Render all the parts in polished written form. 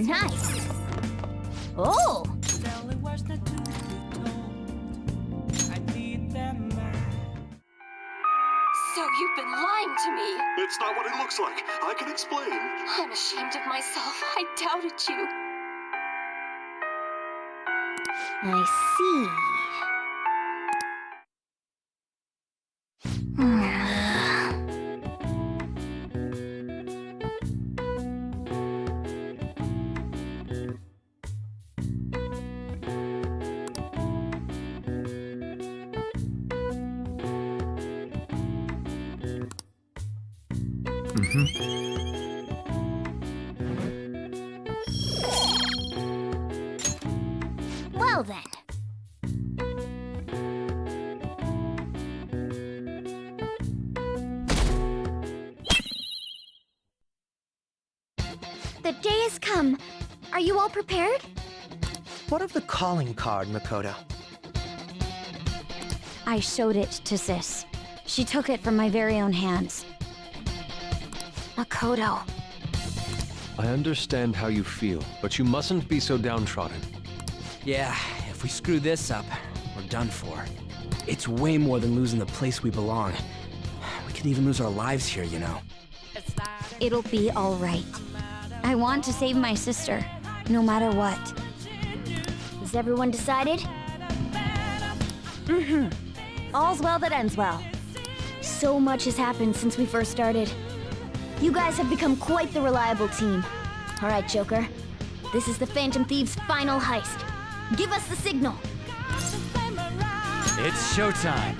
Nice. Oh! So you've been lying to me. It's not what it looks like. I can explain. I'm ashamed of myself. I doubted you. I see. Well then. The day has come. Are you all prepared? What of the calling card, Makoto? I showed it to Sis. She took it from my very own hands. Makoto. I understand how you feel, but you mustn't be so downtrodden. Yeah, if we screw this up, we're done for. It's way more than losing the place we belong. We could even lose our lives here, you know. It'll be all right. I want to save my sister, no matter what. Is everyone decided? Mm-hmm. All's well that ends well. So much has happened since we first started. You guys have become quite the reliable team. All right, Joker. This is the Phantom Thieves' final heist. Give us the signal. It's showtime.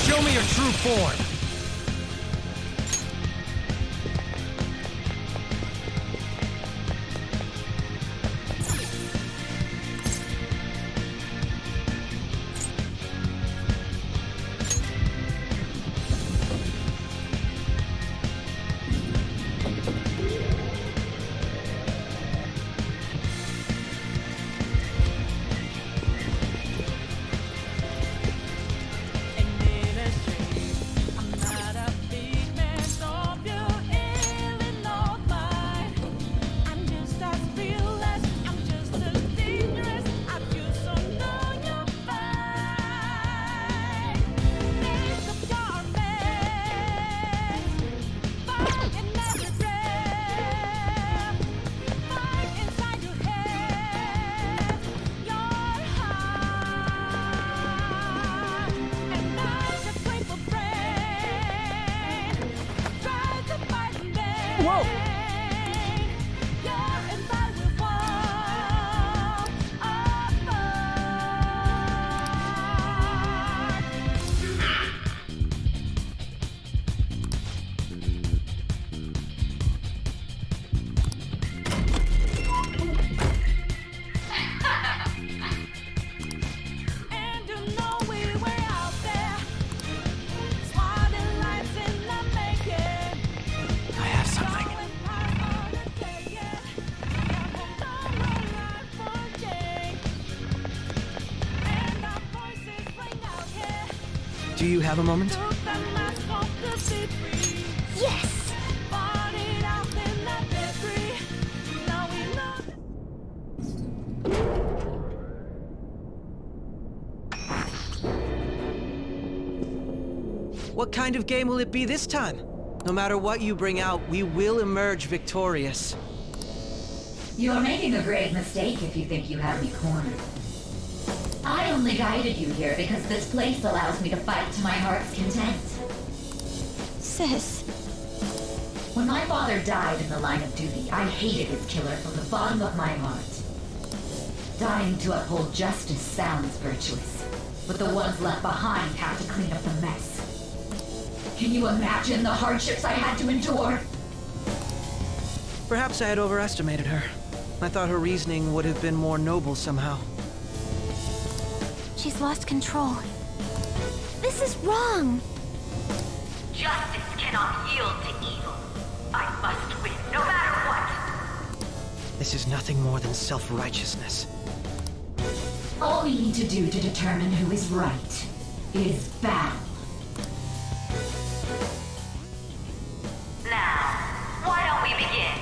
Show me your true form! Whoa! Do you have a moment? Yes! What kind of game will it be this time? No matter what you bring out, we will emerge victorious. You're making a grave mistake if you think you have me cornered. I only guided you here because this place allows me to fight to my heart's content. Sis. When my father died in the line of duty, I hated his killer from the bottom of my heart. Dying to uphold justice sounds virtuous, but the ones left behind have to clean up the mess. Can you imagine the hardships I had to endure? Perhaps I had overestimated her. I thought her reasoning would have been more noble somehow. She's lost control. This is wrong. Justice cannot yield to evil. I must win, no matter what. This is nothing more than self-righteousness. All we need to do to determine who is right is battle. Now, why don't we begin?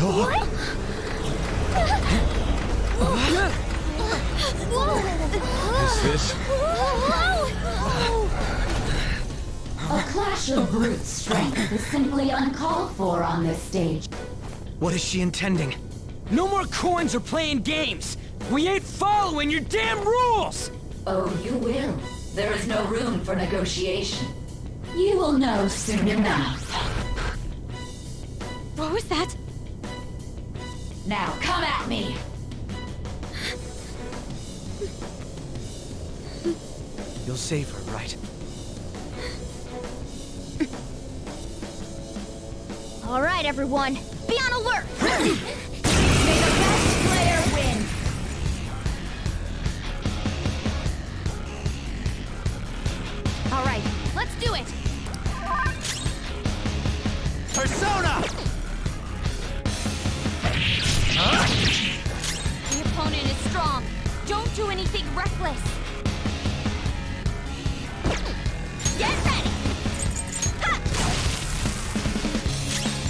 What? Is this? A clash of brute strength is simply uncalled for on this stage. What is she intending? No more coins or playing games! We ain't following your damn rules! Oh, you will. There is no room for negotiation. You will know soon enough. What was that? Now, come at me! You'll save her, right? All right, everyone. Be on alert. May the best player win! All right, let's do it. Persona! The opponent is strong. Don't do anything reckless. Get ready! Ha!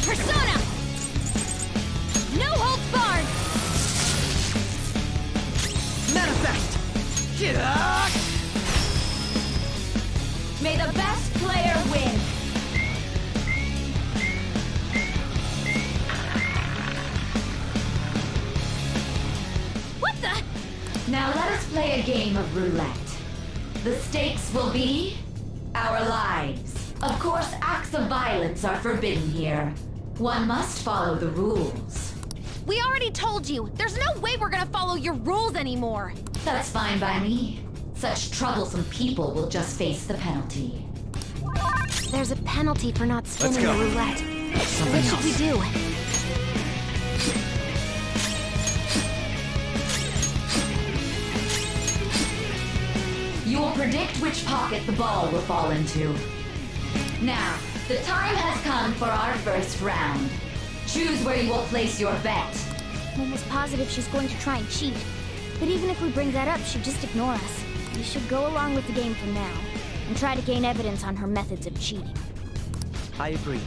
Persona! No holds barred! Manifest! May the best player win! What the? Now let us play a game of roulette. The stakes will be our lives. Of course, acts of violence are forbidden here. One must follow the rules. We already told you. There's no way we're gonna follow your rules anymore. That's fine by me. Such troublesome people will just face the penalty. There's a penalty for not spinning go. the roulette. What should we do? You will predict which pocket the ball will fall into. Now, the time has come for our first round. Choose where you will place your bet. I'm almost positive she's going to try and cheat. But even if we bring that up, she'd just ignore us. We should go along with the game for now, and try to gain evidence on her methods of cheating. I agree.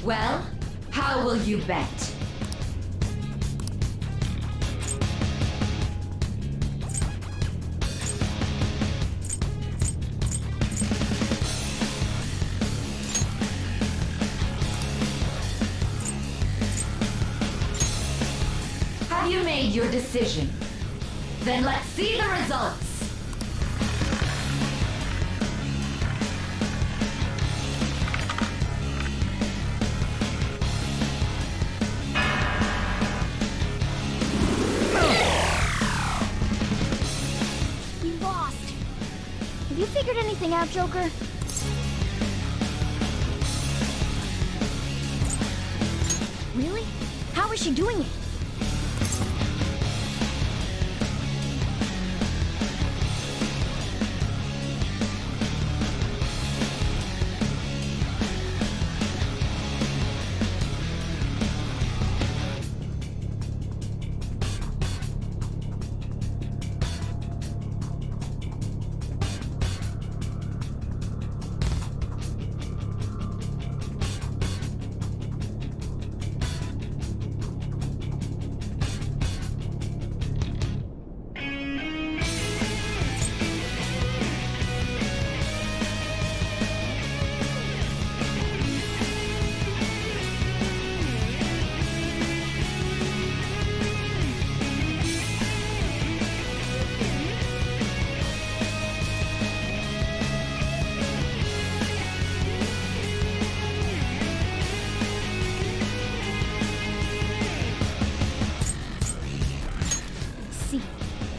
Well, how will you bet? Have you made your decision? Then let's see the results. We lost. Have you figured anything out, Joker? Really? How is she doing it?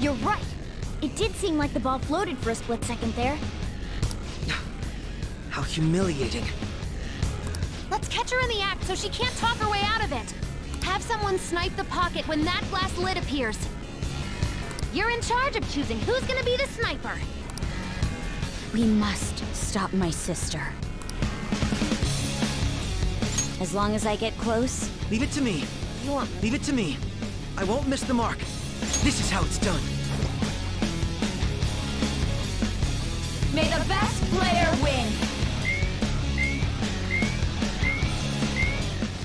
You're right. It did seem like the ball floated for a split second there. How humiliating. Let's catch her in the act so she can't talk her way out of it. Have someone snipe the pocket when that glass lid appears. You're in charge of choosing who's gonna be the sniper. We must stop my sister. As long as I get close, Leave it to me. Leave it to me. I won't miss the mark. This is how it's done. May the best player win!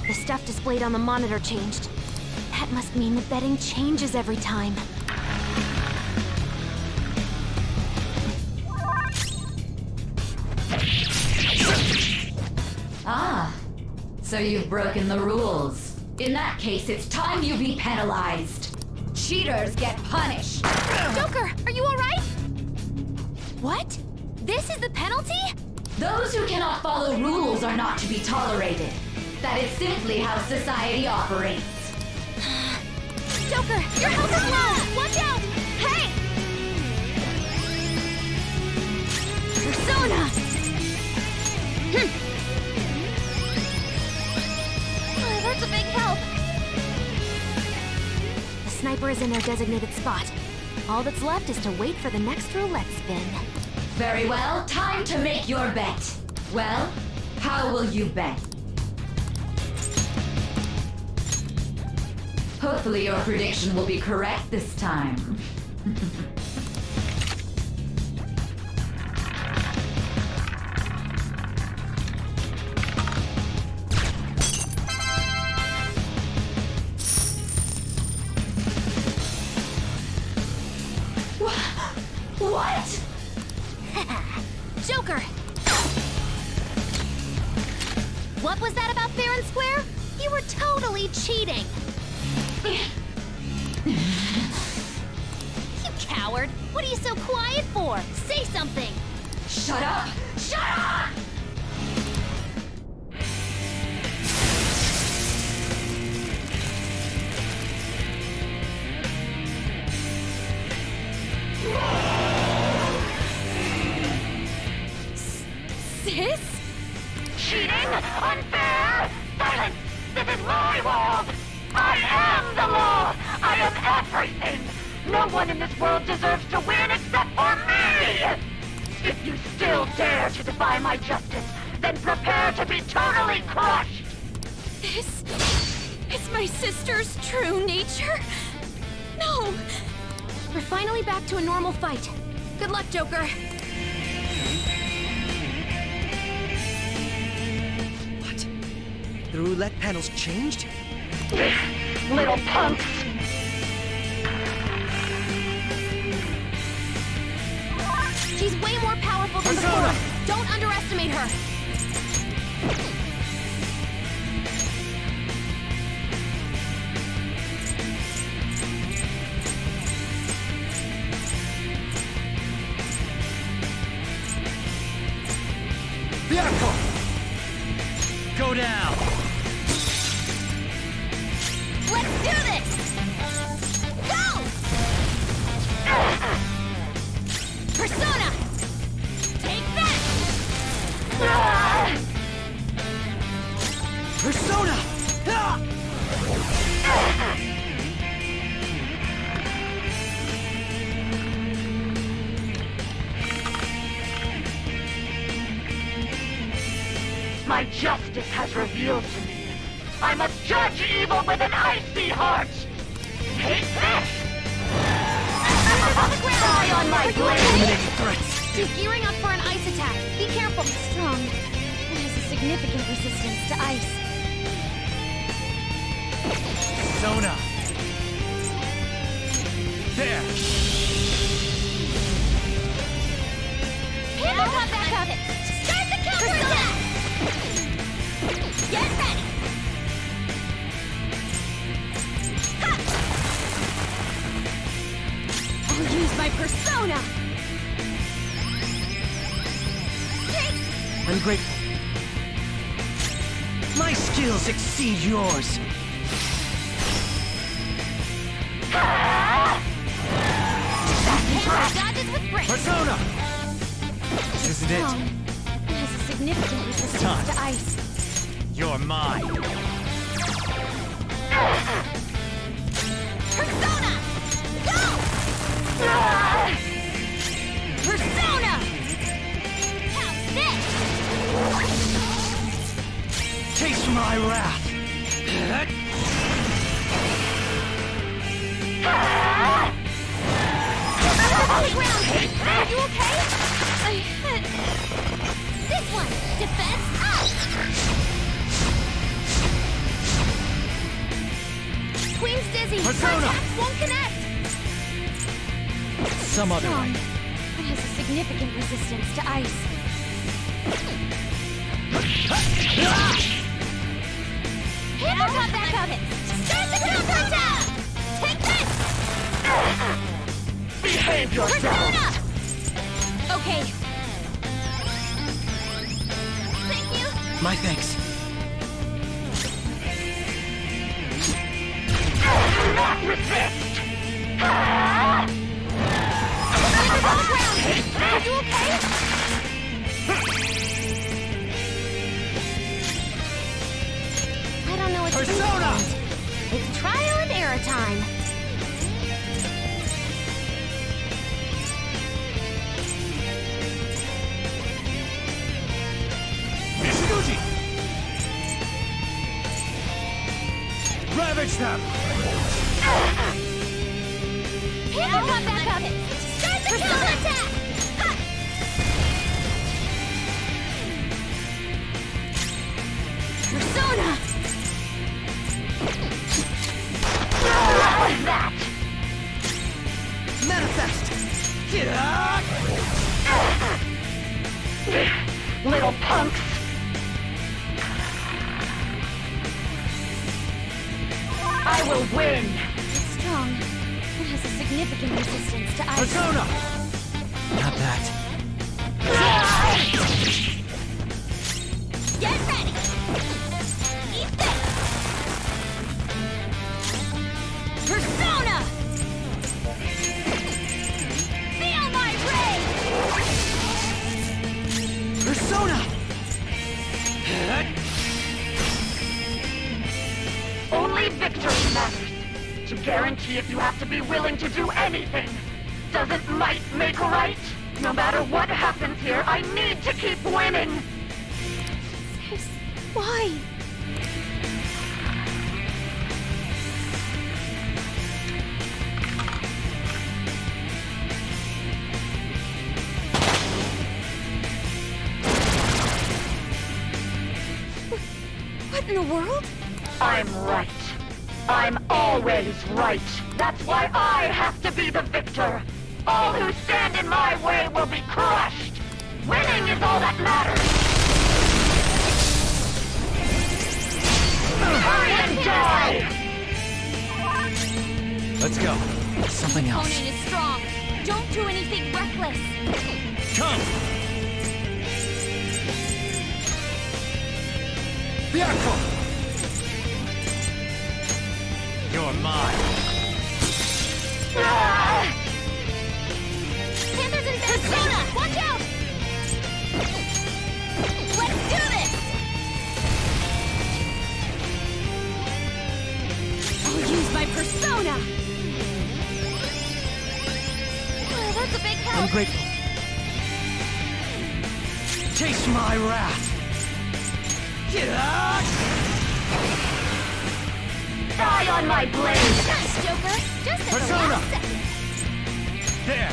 The stuff displayed on the monitor changed. That must mean the betting changes every time. Ah, so you've broken the rules. In that case, it's time you be penalized. Cheaters get punished. Joker, are you alright? What? This is the penalty? Those who cannot follow rules are not to be tolerated. That is simply how society operates. Joker, your health is low! Watch out! Hey! Persona! Oh, that's a big help. The sniper is in their designated spot. All that's left is to wait for the next roulette spin. Very well, time to make your bet. Well, how will you bet? Hopefully your prediction will be correct this time. What? Joker! What was that about fair and square? You were totally cheating! You coward! What are you so quiet for? Say something! Shut up! Shut up! Sis? Cheating? Unfair? Silence! This is my world! I am the law! I am everything! No one in this world deserves to win except for me! If you still dare to defy my justice, then prepare to be totally crushed! This is my sister's true nature? No! We're finally back to a normal fight. Good luck, Joker. What? The roulette panel's changed? Little punks! She's way more powerful than Persona! before. Don't underestimate her. Bianco! Go down! Let's do this! Go! Persona! Take that! Persona! Ah! My justice has revealed to me. I must judge evil with an icy heart! Take this! On the ground! Die on my blade! Eliminating threats! She's gearing up for an ice attack. Be careful. Strong. It has a significant resistance to ice. Persona! There! Panda cut back up! Start the counterattack! Get ready! Ha! I'll use my persona! I'm grateful. My skills exceed yours. dodges with grace. Persona! This isn't it. Strong. It has a significant resistance Time. to ice. You're mine. Persona! Go! Persona! How's this? Taste my wrath. Perfectly grounded. Are you okay? This one. Defense up. Queen's dizzy. Her Persona! attacks won't connect. Some other Strong. way. It has a significant resistance to ice. Hammer top back up. Start the counterattack! Take this! Behave yourself! Persona! Okay. Thank you. My thanks. Do not resist! Everyone on the ground. Are you okay? I don't know what to do. Persona! It's trial and error time. Ishiguchi! Ravage them! Hammer pop back up. Start the counterattack! Ha! Persona! That! Manifest! Little punks! I will win! It's strong. It has a significant resistance to ice. Persona! Not that. Get ready! Eat this! Persona! Feel my rage! Persona! Only victory matters. To guarantee it, you have to be willing to do anything. Doesn't might make right? No matter what happens here, I need to keep winning! Why? What in the world? I'm right. I'm always right. That's why I have to be the victor. All who stand in my way will be crushed. Winning is all that matters. Hurry and die! Let's go. Something else. Opponent is strong. Don't do anything reckless. Come! Byakuo! You're mine. Panthers and Persona! Watch out! Let's do this! I'll use my Persona! Oh, that's a big help! I'm grateful. Taste my wrath. Die on my blade! Nice, Joker! Just at the Persona! last second! There.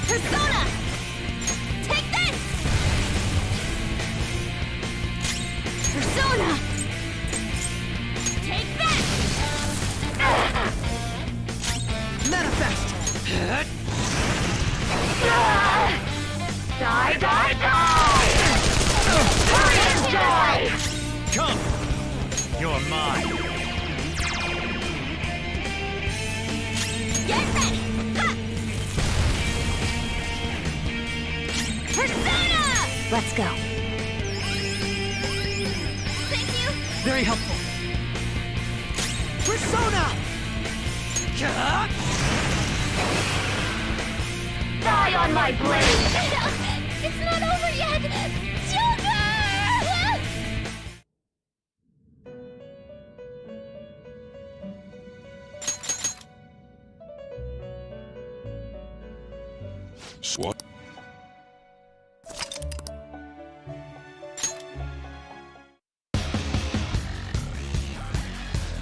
Persona! Take this! Persona! Take that! Manifest. Die, die, die! Hurry and die! Come. You're mine. Get ready! Ha! Persona! Let's go. Thank you. Very helpful. Persona! Die on my blade! It's not over yet! Joker! What?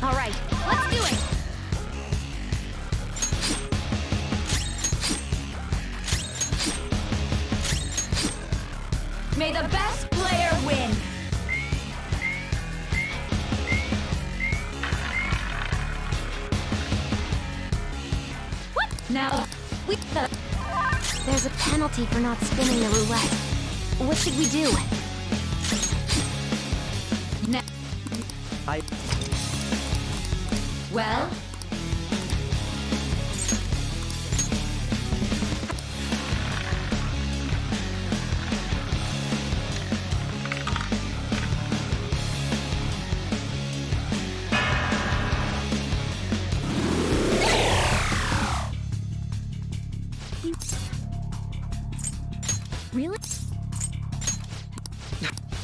All right, let's do it! May the best player win! What? Now, There's a penalty for not spinning the roulette. What should we do? well, Really?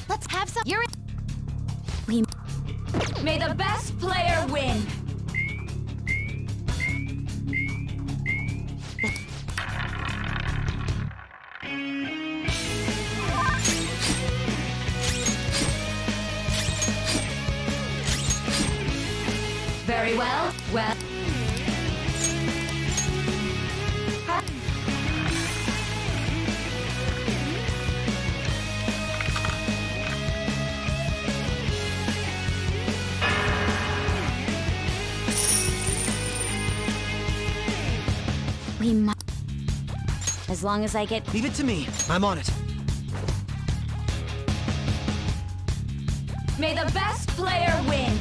Let's have some. You're. We. may the best player win! Very well, well. We might. As long as I get. Leave it to me. I'm on it. May the best player win!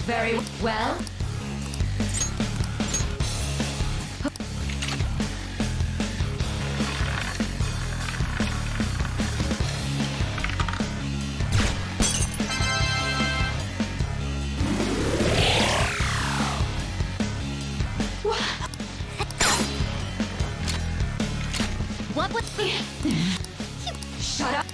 Very well. What would. Shut up.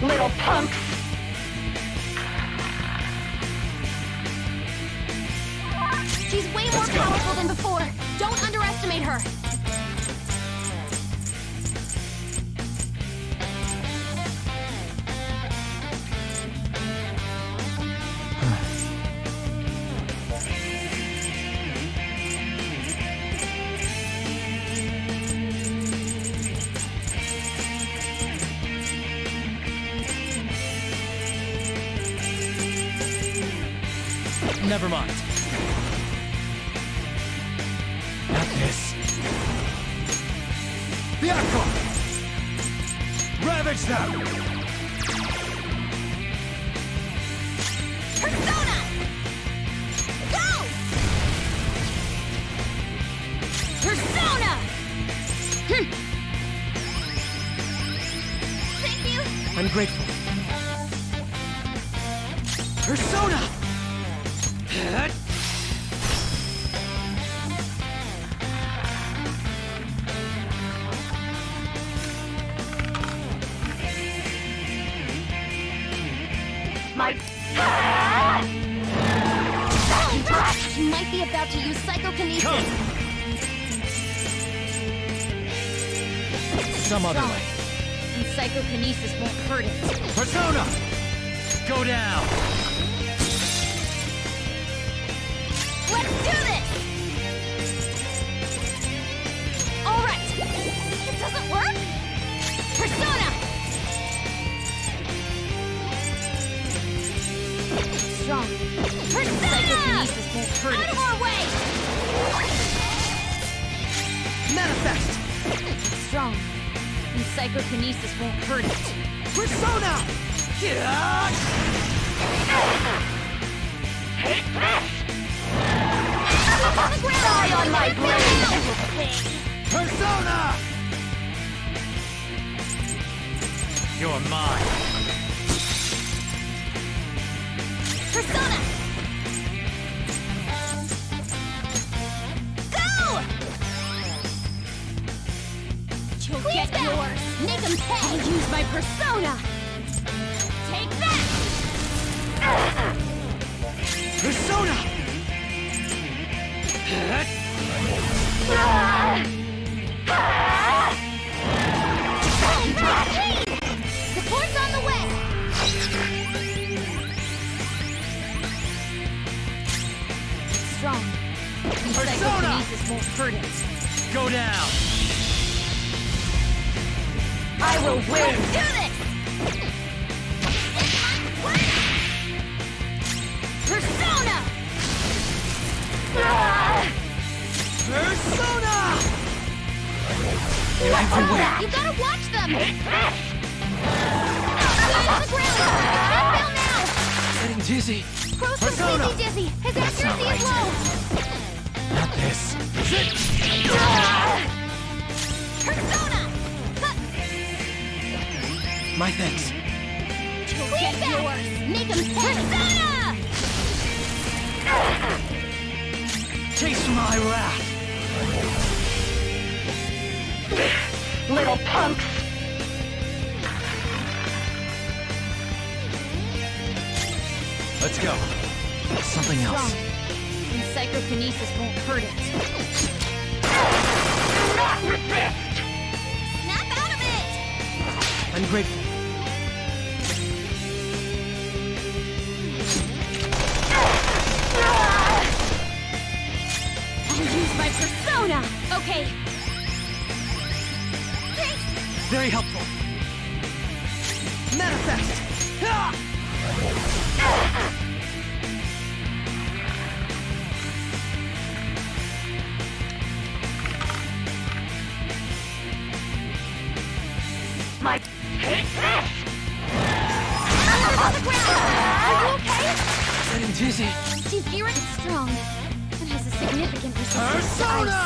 Little punks! She's way more powerful than before. Don't underestimate her. Never mind. Not this. The Aqua! Ravage them! Persona! Go! Persona! Thank you. I'm grateful. Persona! My... She might be about to use psychokinesis. Some other way. And psychokinesis won't hurt it. Persona! Go down! Let's do this! All right. It doesn't work? Persona! Manifest! Strong. And psychokinesis won't hurt it. Persona! Yeah! Take this! On the ground! Die on my blade! Persona! You're mine. Persona! Go! You'll get yours! Make him pay! I'll use my persona! Take that! Persona! Support's on the way! Strong. And psychokinesis won't hurt it. Go down. I will Let's win! do this! It's my plan! Persona! Persona! Everywhere! You gotta watch them! Get on the ground! Can't fail now! Getting dizzy. Crow's Persona! completely dizzy! His accuracy is low! Not this. Persona! My thanks. You'll get yours! Make him pay! Persona! Taste my wrath. Little punks! Let's go. Something else. Strong. And psychokinesis won't hurt it. Not resist! Snap out of it! I'm grateful. I'll use my persona! Okay. Very helpful. Manifest! Ah! My... Take this! On the ground! Are you okay? Getting dizzy. She's gearing strong and has a significant resistance to ice. Persona!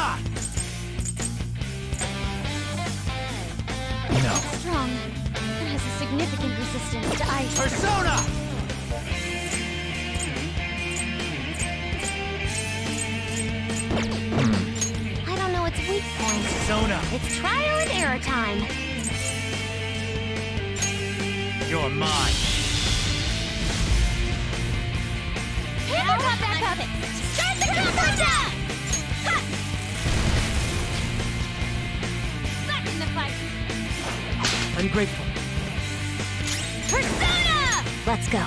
No. Strong and has a significant resistance to ice. Persona! I don't know its weak point. Persona. It's trial and error time. You're mine. Cut back of it! Start the countdown! Cut! Back in the fight! I'm grateful. Persona! Let's go.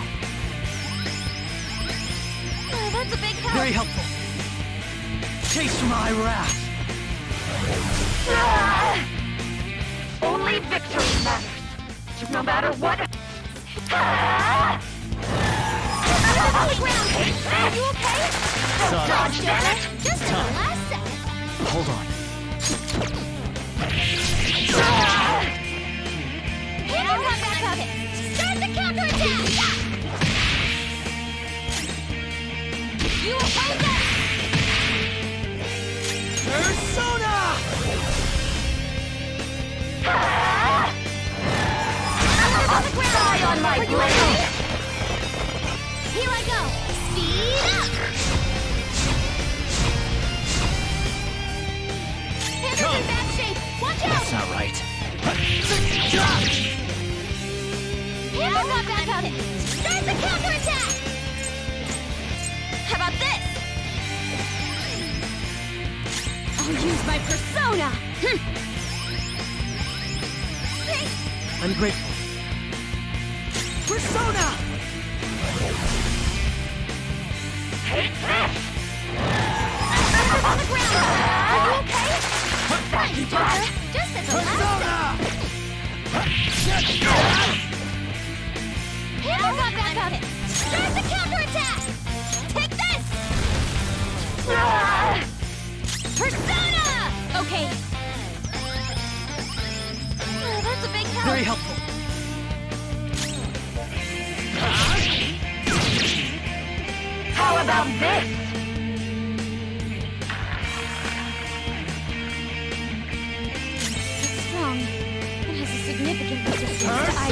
Oh, that's a big help. Very helpful. Taste my wrath. Only victory matters. No matter what... On the ground! Are you okay? Dodge, damn it! Just at the last second. Hold on. Cut back of it! Start the counterattack! You oppose us! Persona! On the ground! Die on my Are you blade! okay? Here I go! Speed up! Hammer's in bad shape! Watch out! That's not right. Hammer got back on it! Start the counterattack! How about this? I'll use my persona! I'm grateful. Persona! Take this! On the ground! Are you okay? Thank you, Joker! Just at the last second! Hammer got back on it! Start the counterattack! Take this! Persona! Okay, Very helpful. How about this? It's strong. It has a significant resistance to ice.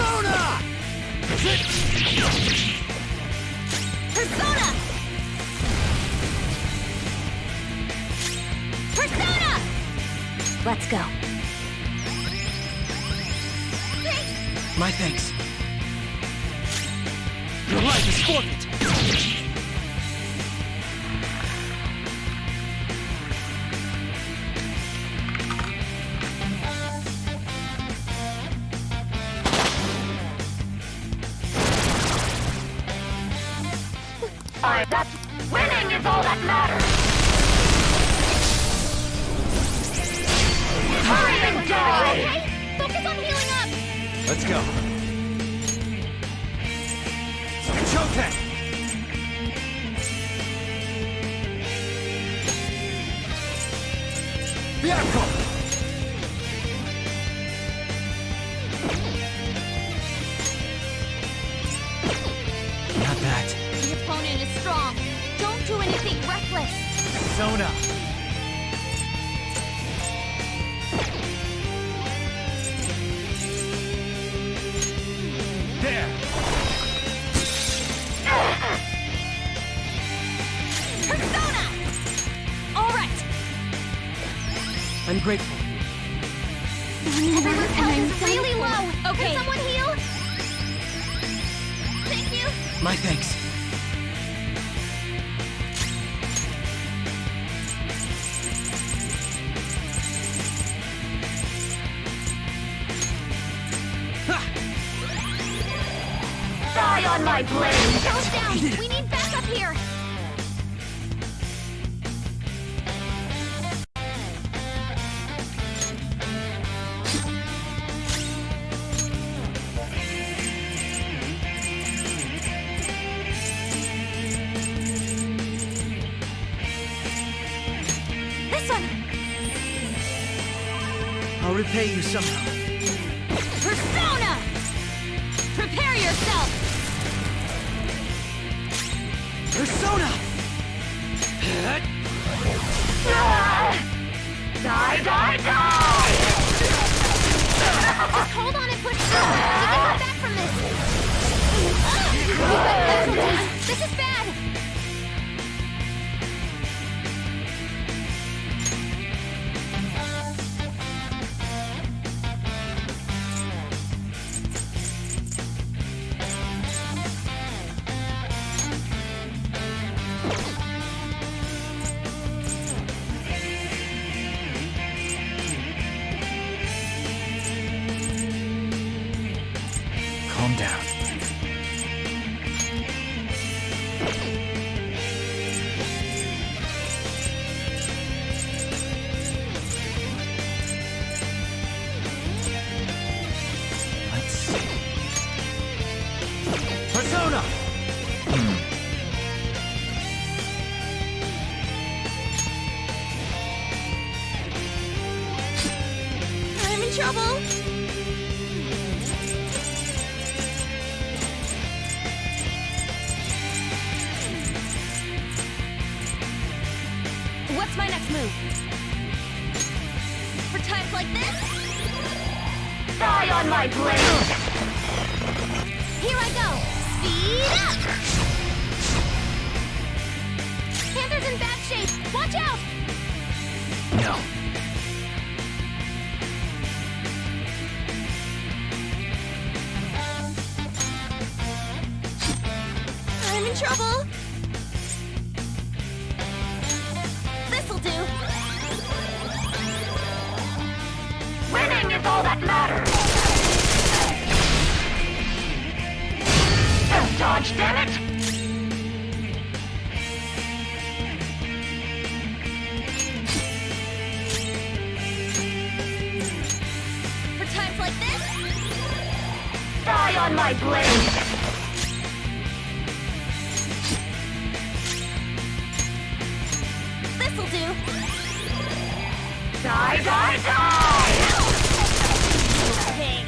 Persona! Persona! Let's go. My thanks. Your life is forfeit. That's winning is all that matters. Hurry and die! Okay, focus on healing up. Let's go. Shoten! Byakuo! Not bad. The opponent is strong. Don't do anything reckless. Sona! There! Persona! All right. I'm grateful. Everyone's health is really low. Okay. Can someone heal? Thank you. My thanks. Die on my blade! Goes down. We need backup here. This one. I'll repay you somehow. Persona! Prepare yourself. Persona! Die, die, die! Just hold on and push through. We can come back from this. We've got casualties. This is bad. Calm down. Let's see. Persona! I'm in trouble. What's my next move? For times like this? Die on my blade! Here I go! Speed up! Panther's in bad shape! Watch out! No. I'm in trouble! This'll do! Winning is all that matters! Don't dodge, damn it! For times like this? Die on my blade! This'll do! Die, die, die! Pig!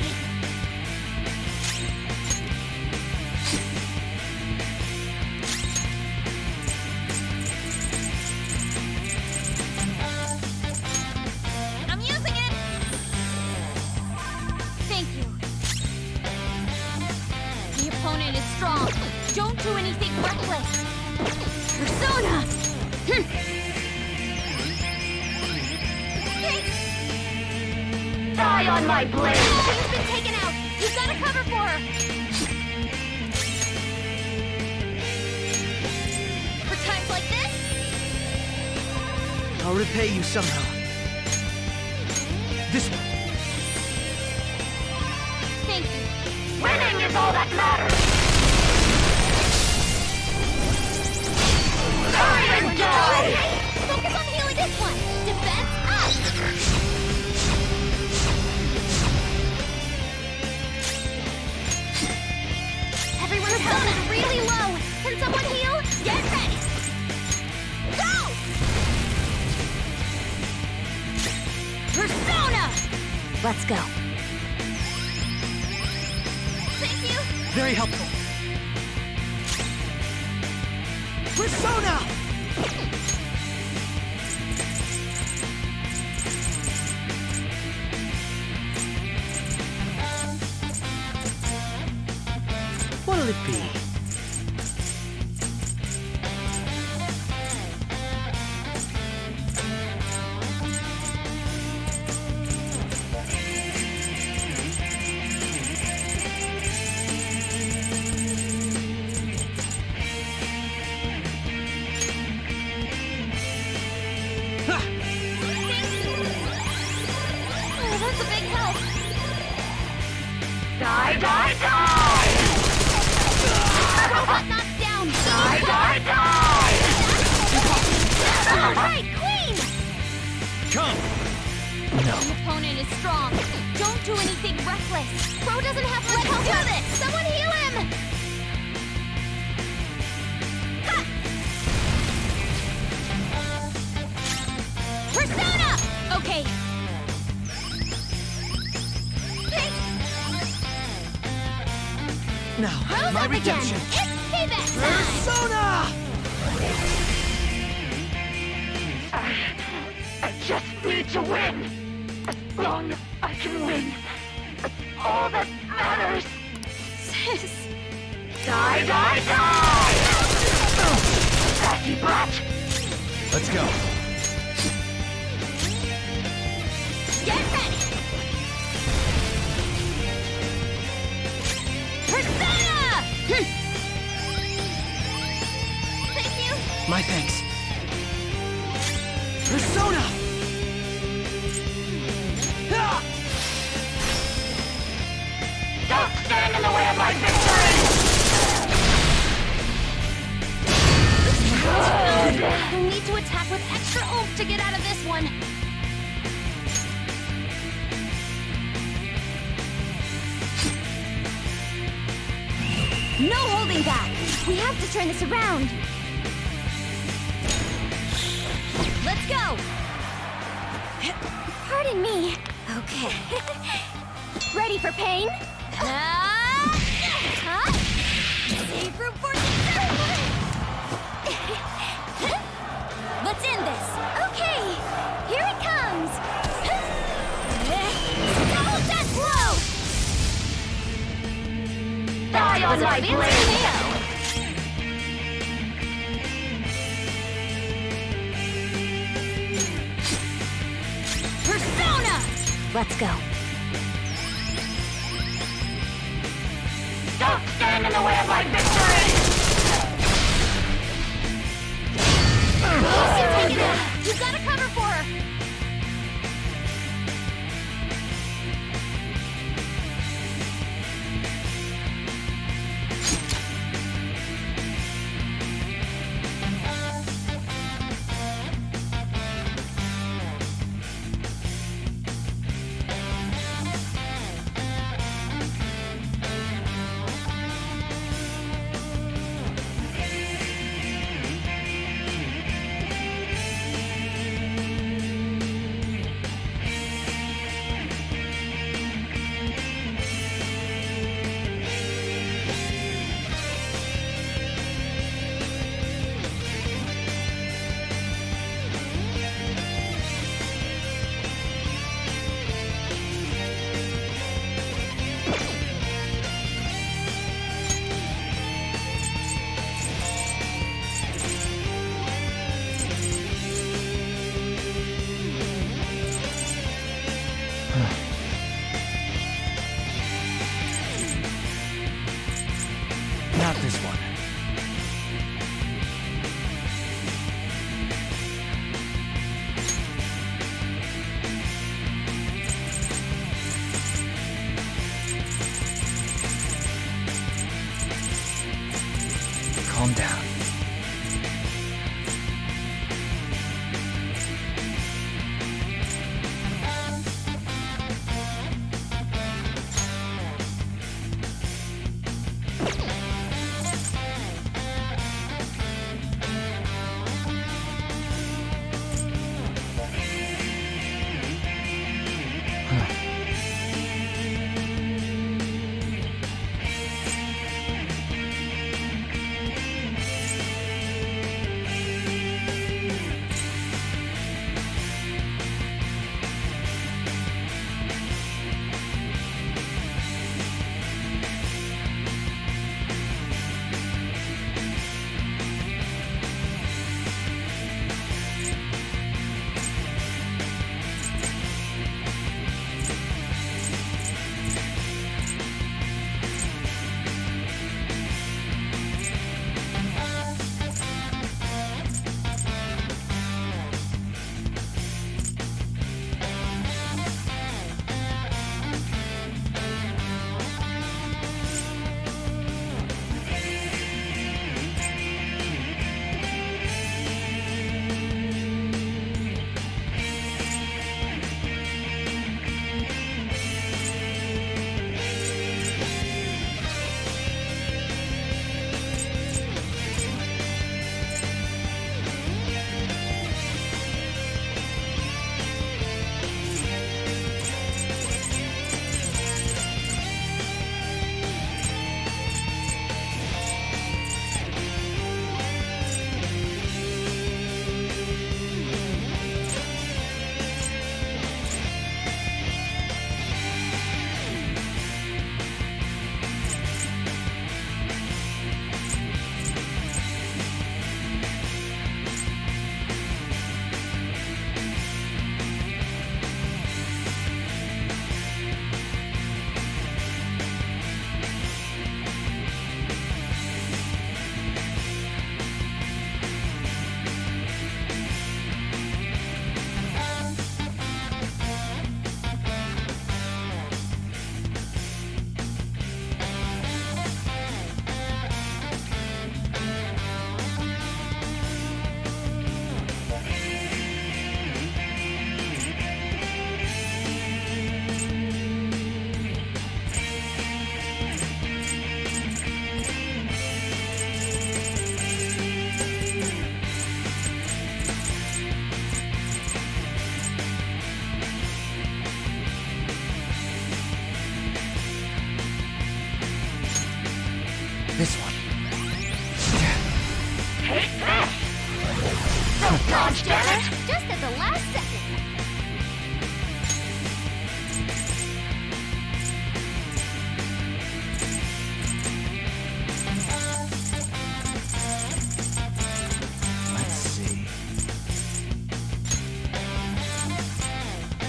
do anything reckless. Persona! Die on my blade! She's been taken out! You've got to cover for her! For times like this? I'll repay you somehow. This one. Thank you. Winning is all that matters! Hurry and die! Focus on healing this one! Defense up! Everyone's health is really low! Can someone heal? Get ready! Go! Persona! Let's go. Thank you! Very helpful. Persona! What'll it be? Oh, that's a big help! Die, die, die! Robot knocked down! Die, die, die! Alright, Queen! Come! No. The opponent is strong. Don't do anything reckless. Bro doesn't have much help. Let's do this! Someone heal him! Ha! Persona! Okay. Now, Rose my up redemption. again! It's payback time! Persona! I just need to win. As long as I can win. That's all that matters. Sis! Die, die, die! Sassy brat! Let's go. Get ready! Persona! Thank you! My thanks. Persona! Ah! Don't stand in the way of my victory! We'll need to attack with extra oomph to get out of this one. No holding back! We have to turn this around! Let's go! Pardon me. Okay. Ready for pain? Huh? Save room for success! Let's end this! Okay! Here it comes! Double death blow! Die on my Vince blade! KO. Persona! Let's go. Don't stand in the way of my victory! Take it out! You've got to cover for her! This one. Take this! Don't dodge, damn it! Just at the last second. Let's see.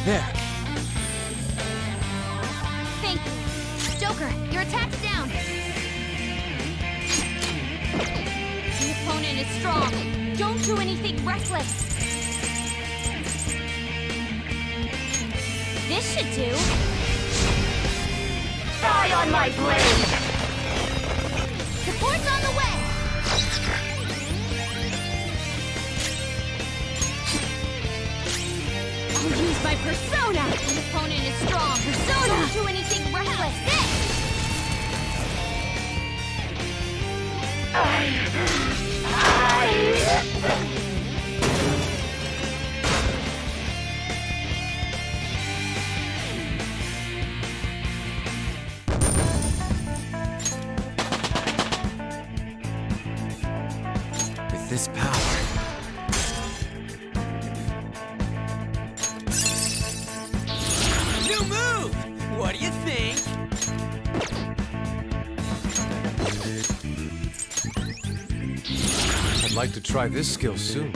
There. Thank you. Joker, your attack's down. The opponent is strong. Don't do anything reckless. This should do. Die on my blade! Support's on the way. I'll use my persona. The opponent is strong. Persona. Don't do anything reckless. This. With this power. New move! What do you think? I'd like to try this skill soon.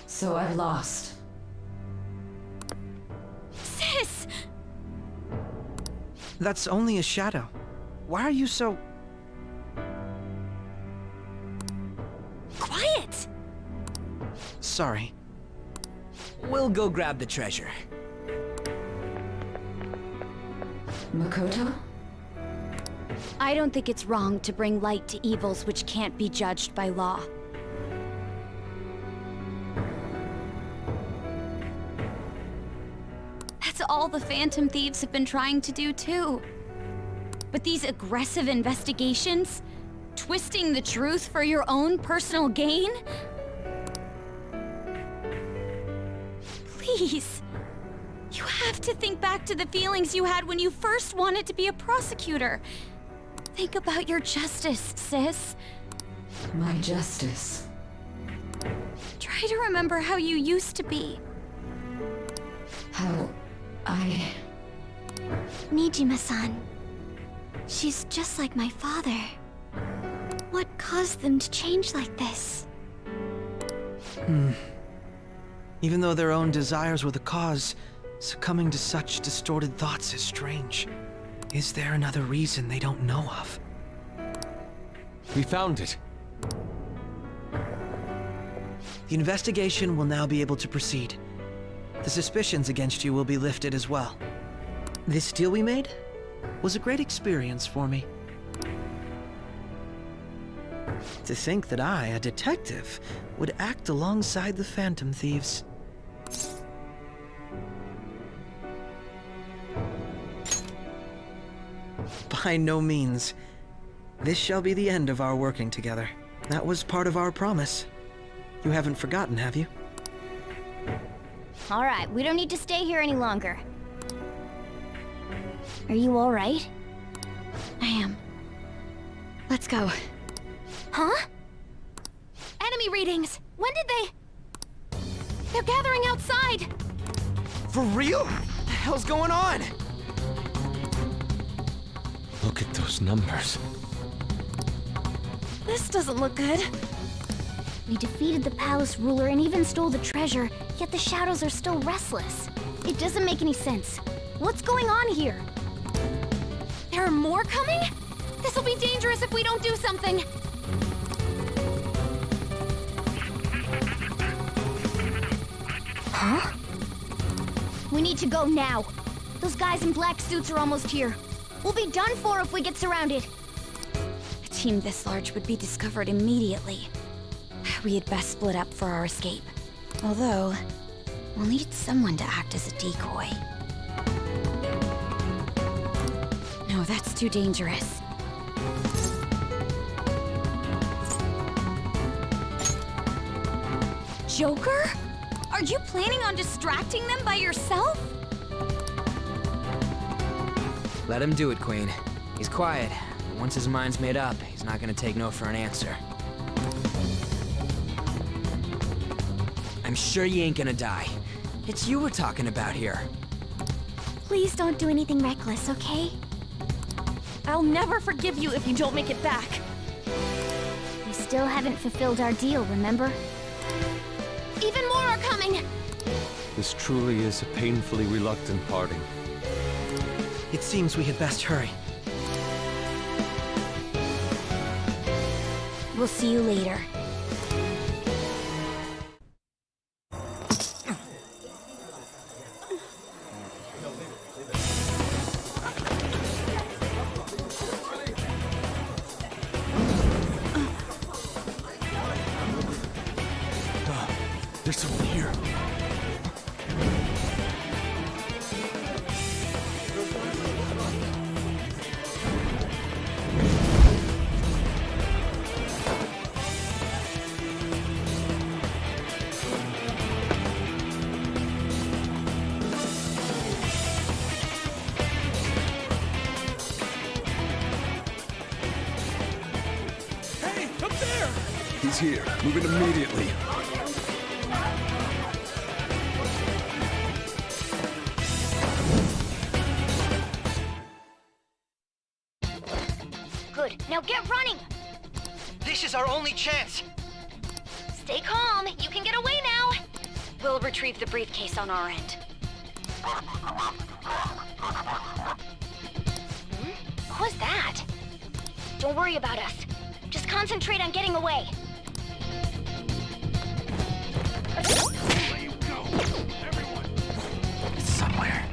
So I've lost. Sis! That's only a shadow. Why are you so... Quiet! Sorry. We'll go grab the treasure. Makoto? I don't think it's wrong to bring light to evils which can't be judged by law. That's all the Phantom Thieves have been trying to do too. But these aggressive investigations? Twisting the truth for your own personal gain? Please. You have to think back to the feelings you had when you first wanted to be a prosecutor. Think about your justice, sis. My justice. Try to remember how you used to be. How I... Nijima-san. She's just like my father. What caused them to change like this? Even though their own desires were the cause, succumbing to such distorted thoughts is strange. Is there another reason they don't know of? We found it. The investigation will now be able to proceed. The suspicions against you will be lifted as well. This deal we made was a great experience for me. To think that I, a detective, would act alongside the Phantom Thieves. By no means. This shall be the end of our working together. That was part of our promise. You haven't forgotten, have you? All right, we don't need to stay here any longer. Are you all right? I am. Let's go. Huh? Enemy readings! When did they... They're gathering outside! For real? What the hell's going on? Look at those numbers. This doesn't look good. We defeated the palace ruler and even stole the treasure, yet the shadows are still restless. It doesn't make any sense. What's going on here? There are more coming? This'll be dangerous if we don't do something! Huh? We need to go now. Those guys in black suits are almost here. We'll be done for if we get surrounded. A team this large would be discovered immediately. We had best split up for our escape. Although, we'll need someone to act as a decoy. No, that's too dangerous. Joker? Are you planning on distracting them by yourself? Let him do it, Queen. He's quiet. But once his mind's made up, he's not gonna take no for an answer. I'm sure you ain't gonna die. It's you we're talking about here. Please don't do anything reckless, okay? I'll never forgive you if you don't make it back. We still haven't fulfilled our deal, remember? Even more are coming! This truly is a painfully reluctant parting. It seems we had best hurry. We'll see you later. There's someone here. Hey, up there! He's here. Move it immediately. Good, now get running! This is our only chance! Stay calm, you can get away now! We'll retrieve the briefcase on our end. What was that? Don't worry about us. Just concentrate on getting away. It's somewhere.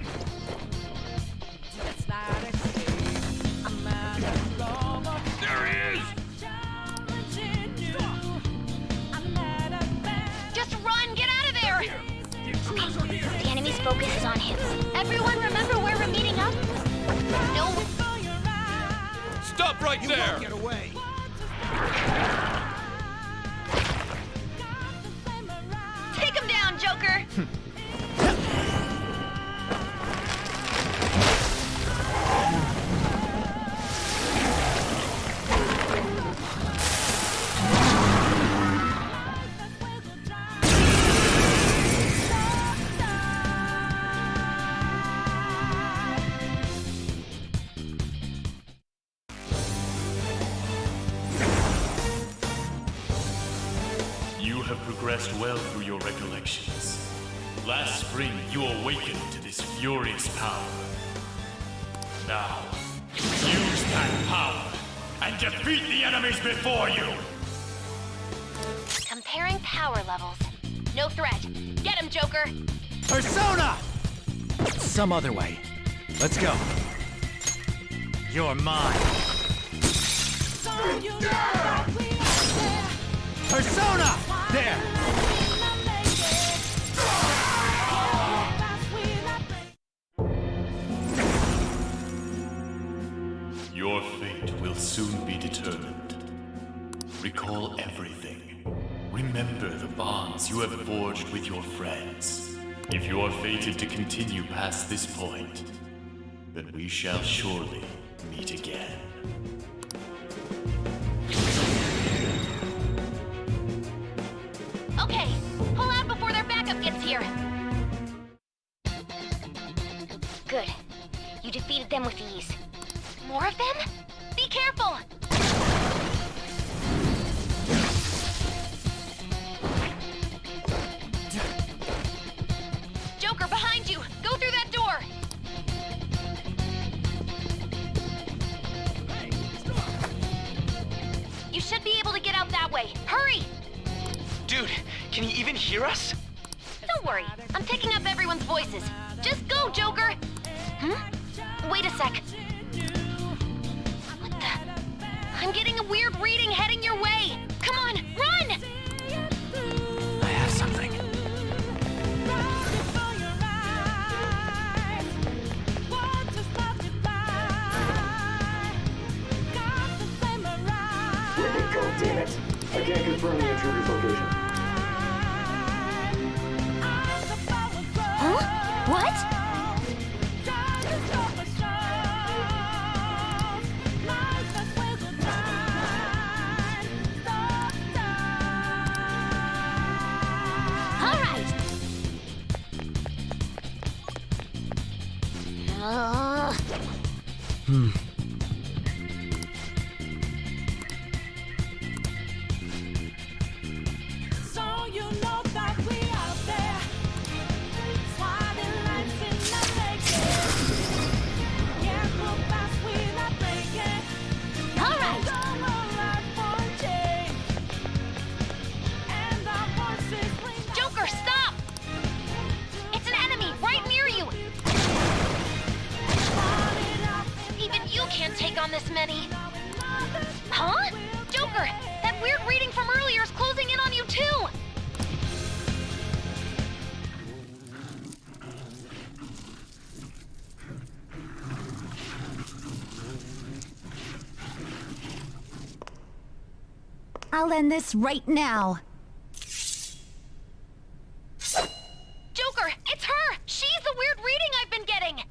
There he is! Just run! Get out of there! The enemy's focus is on him. Everyone remember where we're meeting up? No. Stop right there! Get away! Take him down, Joker! You have progressed well through your recollections. Last spring, you awakened to this furious power. Now, use that power and defeat the enemies before you! Comparing power levels. No threat. Get him, Joker! Persona! Some other way. Let's go. You're mine. Persona! There! Your fate will soon be determined. Recall everything. Remember the bonds you have forged with your friends. If you are fated to continue past this point, then we shall surely meet again. Okay, pull out before their backup gets here. Good. You defeated them with ease. More of them? Be careful! Joker, behind you! Go through that door! You should be able to get out that way. Hurry! Dude, can you even hear us? Don't worry, I'm picking up everyone's voices. Just go, Joker! Wait a sec. What the? I'm getting a weird reading heading your way! Come on, run! I have something. God damn it. I can't confirm the intruder's location. Huh? What? All right! So you know that we out there, sliding lights in the naked. Yeah, we'll pass without breaking. All right! Come alive for change, and our voices ring out. Joker, stop! It's an enemy right near you! Even you can't take on this many. Huh? Joker, that weird reading from earlier is closing in on you too! I'll end this right now. Joker, it's her! She's the weird reading I've been getting!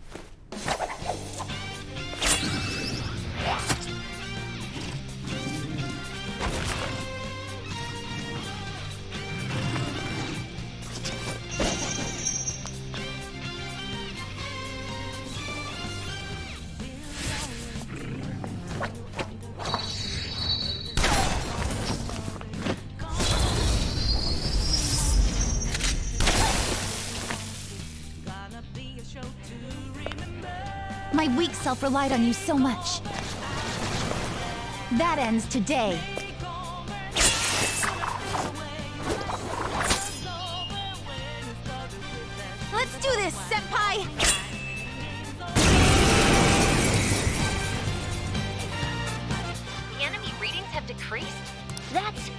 My weak self relied on you so much. That ends today. Let's do this, Senpai! The enemy readings have decreased? That's...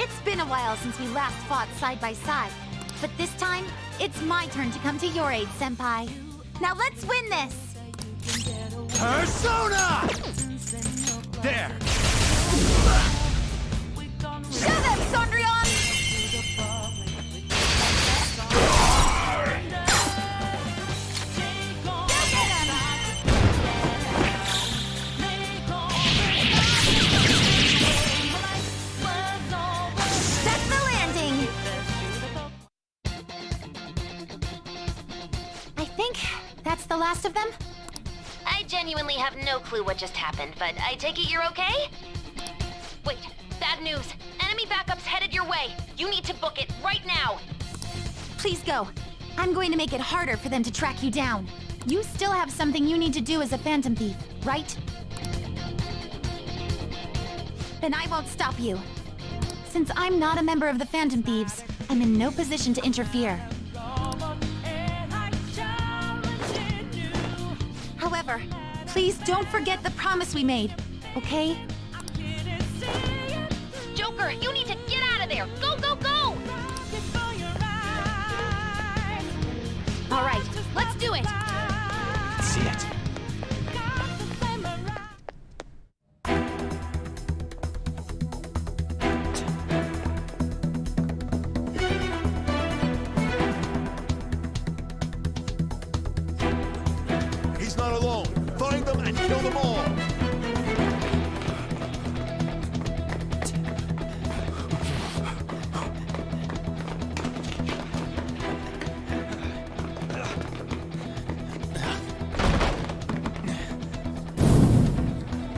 It's been a while since we last fought side by side. But this time, it's my turn to come to your aid, Senpai. Now let's win this! Persona! There! Show them, Sondrion! Go get him! That's the landing! I think that's the last of them? I genuinely have no clue what just happened, but I take it you're okay? Wait, bad news. Enemy backup's headed your way. You need to book it right now. Please go. I'm going to make it harder for them to track you down. You still have something you need to do as a Phantom Thief, right? Then I won't stop you. Since I'm not a member of the Phantom Thieves, I'm in no position to interfere. However, please don't forget the promise we made. okay? Joker, you need to get out of there! Go, go, go! All right, let's do it. Let's see it. He's not alone. Find them and kill them all.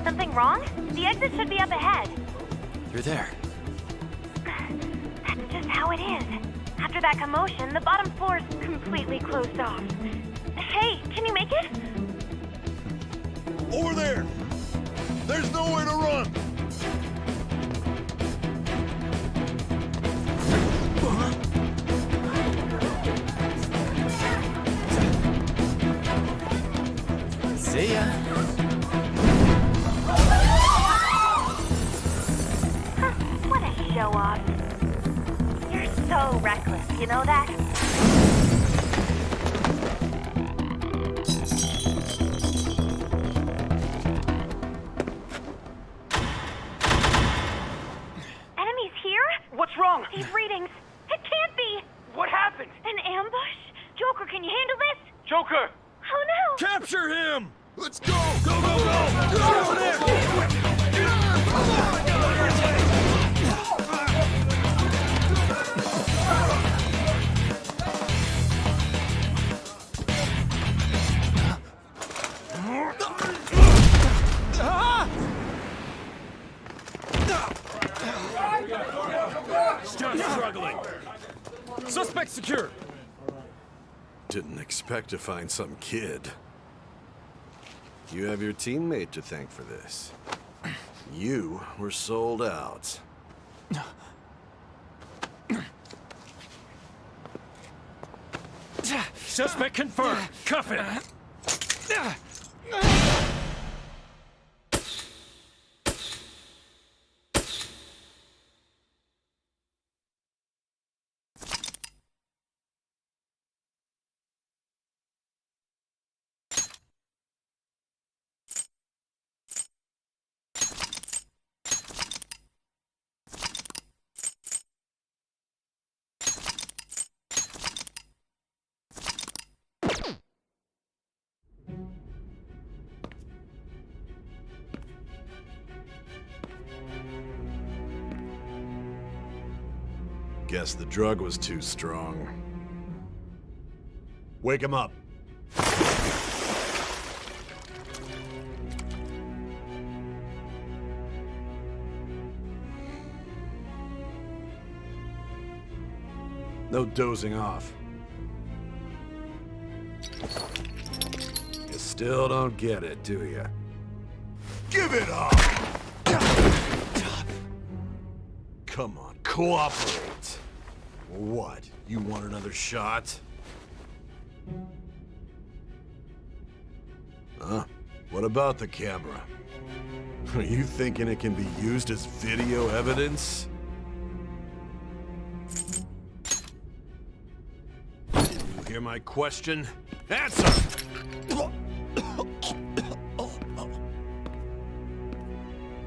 Something wrong? The exit should be up ahead. You're there. That's just how it is. After that commotion, the bottom floor's completely closed off. Hey, can you make it? Over there. There's nowhere to run. See ya. What a show off. You're so reckless, you know that? Enemies here? What's wrong? These readings. It can't be. What happened? An ambush? Joker, can you handle this? Joker! Oh no! Capture him. Let's go. Go, go, go. Get over there. Still struggling. Suspect secure. Didn't expect to find some kid. You have your teammate to thank for this. You were sold out. Suspect confirmed. Cuff him. Guess the drug was too strong. Wake him up. No dozing off. You still don't get it, do you? Give it up. Come on, cooperate. What? You want another shot? Huh? What about the camera? Are you thinking it can be used as video evidence? You hear my question? Answer!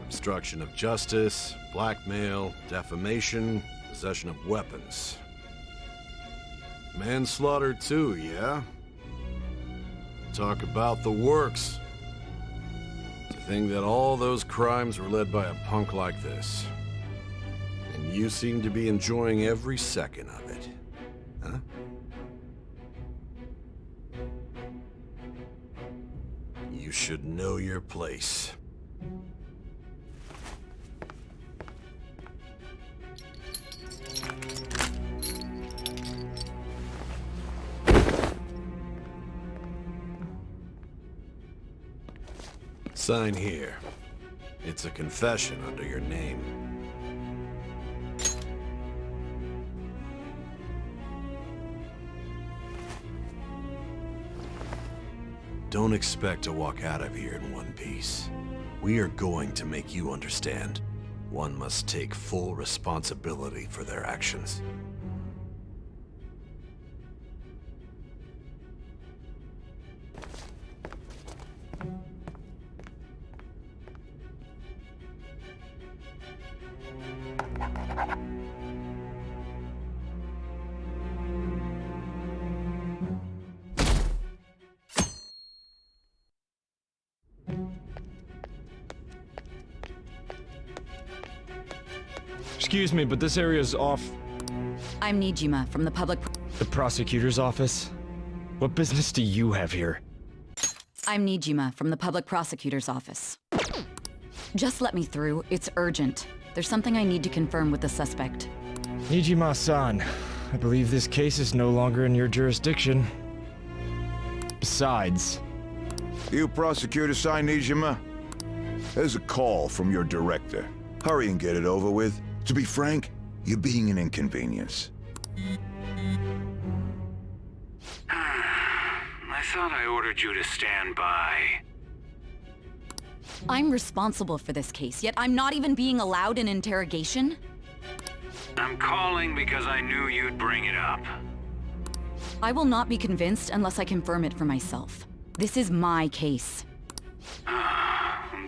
Obstruction of justice, blackmail, defamation, possession of weapons. Manslaughter too, yeah? Talk about the works. To think that all those crimes were led by a punk like this. And you seem to be enjoying every second of it. Huh? You should know your place. Sign here. It's a confession under your name. Don't expect to walk out of here in one piece. We are going to make you understand. One must take full responsibility for their actions. Excuse me, but this area's off. I'm Nijima from the public... The prosecutor's office? What business do you have here? I'm Nijima from the public prosecutor's office. Just let me through. It's urgent. There's something I need to confirm with the suspect. Nijima-san, I believe this case is no longer in your jurisdiction. Besides... You prosecutor-san, Nijima? There's a call from your director. Hurry and get it over with. To be frank, you're being an inconvenience. I thought I ordered you to stand by. I'm responsible for this case, yet I'm not even being allowed an interrogation? I'm calling because I knew you'd bring it up. I will not be convinced unless I confirm it for myself. This is my case.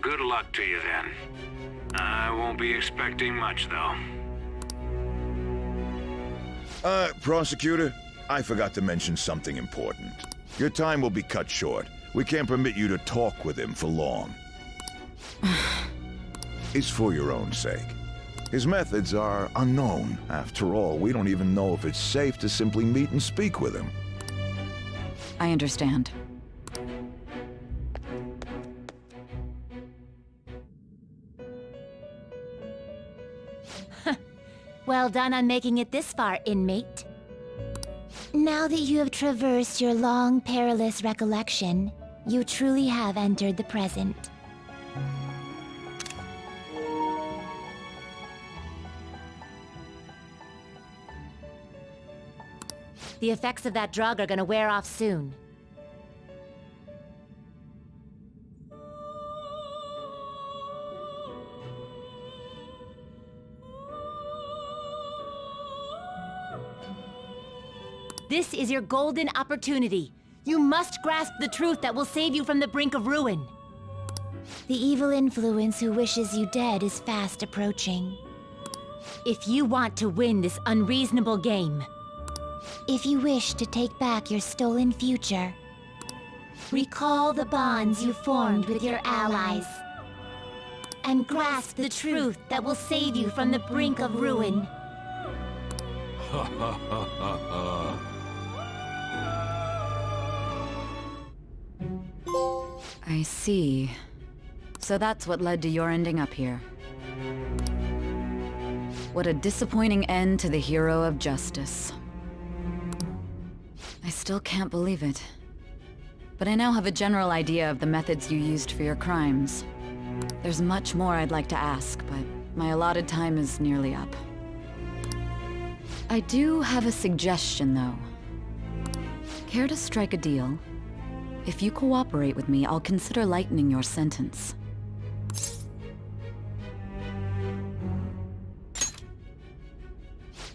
Good luck to you then. I won't be expecting much, though. Prosecutor, I forgot to mention something important. Your time will be cut short. We can't permit you to talk with him for long. It's for your own sake. His methods are unknown. After all, we don't even know if it's safe to simply meet and speak with him. I understand. Well done on making it this far, inmate. Now that you have traversed your long, perilous recollection, you truly have entered the present. The effects of that drug are gonna wear off soon. This is your golden opportunity. You must grasp the truth that will save you from the brink of ruin. The evil influence who wishes you dead is fast approaching. If you want to win this unreasonable game, if you wish to take back your stolen future, recall the bonds you formed with your allies, and grasp the truth that will save you from the brink of ruin. Ha ha ha ha ha. I see. So that's what led to your ending up here. What a disappointing end to the hero of justice. I still can't believe it. But I now have a general idea of the methods you used for your crimes. There's much more I'd like to ask, but my allotted time is nearly up. I do have a suggestion, though. Care to strike a deal? If you cooperate with me, I'll consider lightening your sentence.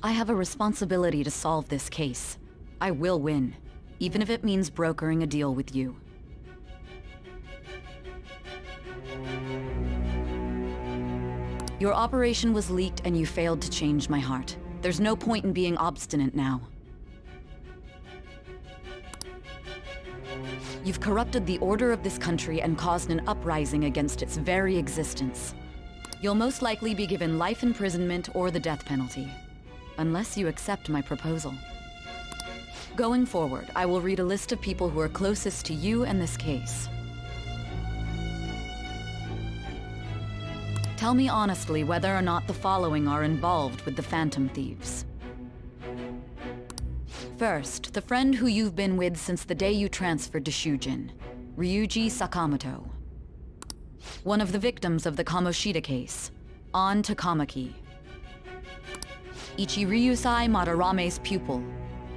I have a responsibility to solve this case. I will win, even if it means brokering a deal with you. Your operation was leaked and you failed to change my heart. There's no point in being obstinate now. You've corrupted the order of this country and caused an uprising against its very existence. You'll most likely be given life imprisonment or the death penalty, unless you accept my proposal. Going forward, I will read a list of people who are closest to you and this case. Tell me honestly whether or not the following are involved with the Phantom Thieves. First, the friend who you've been with since the day you transferred to Shujin, Ryuji Sakamoto. One of the victims of the Kamoshida case, An Takamaki. Ichiryusai Madarame's pupil,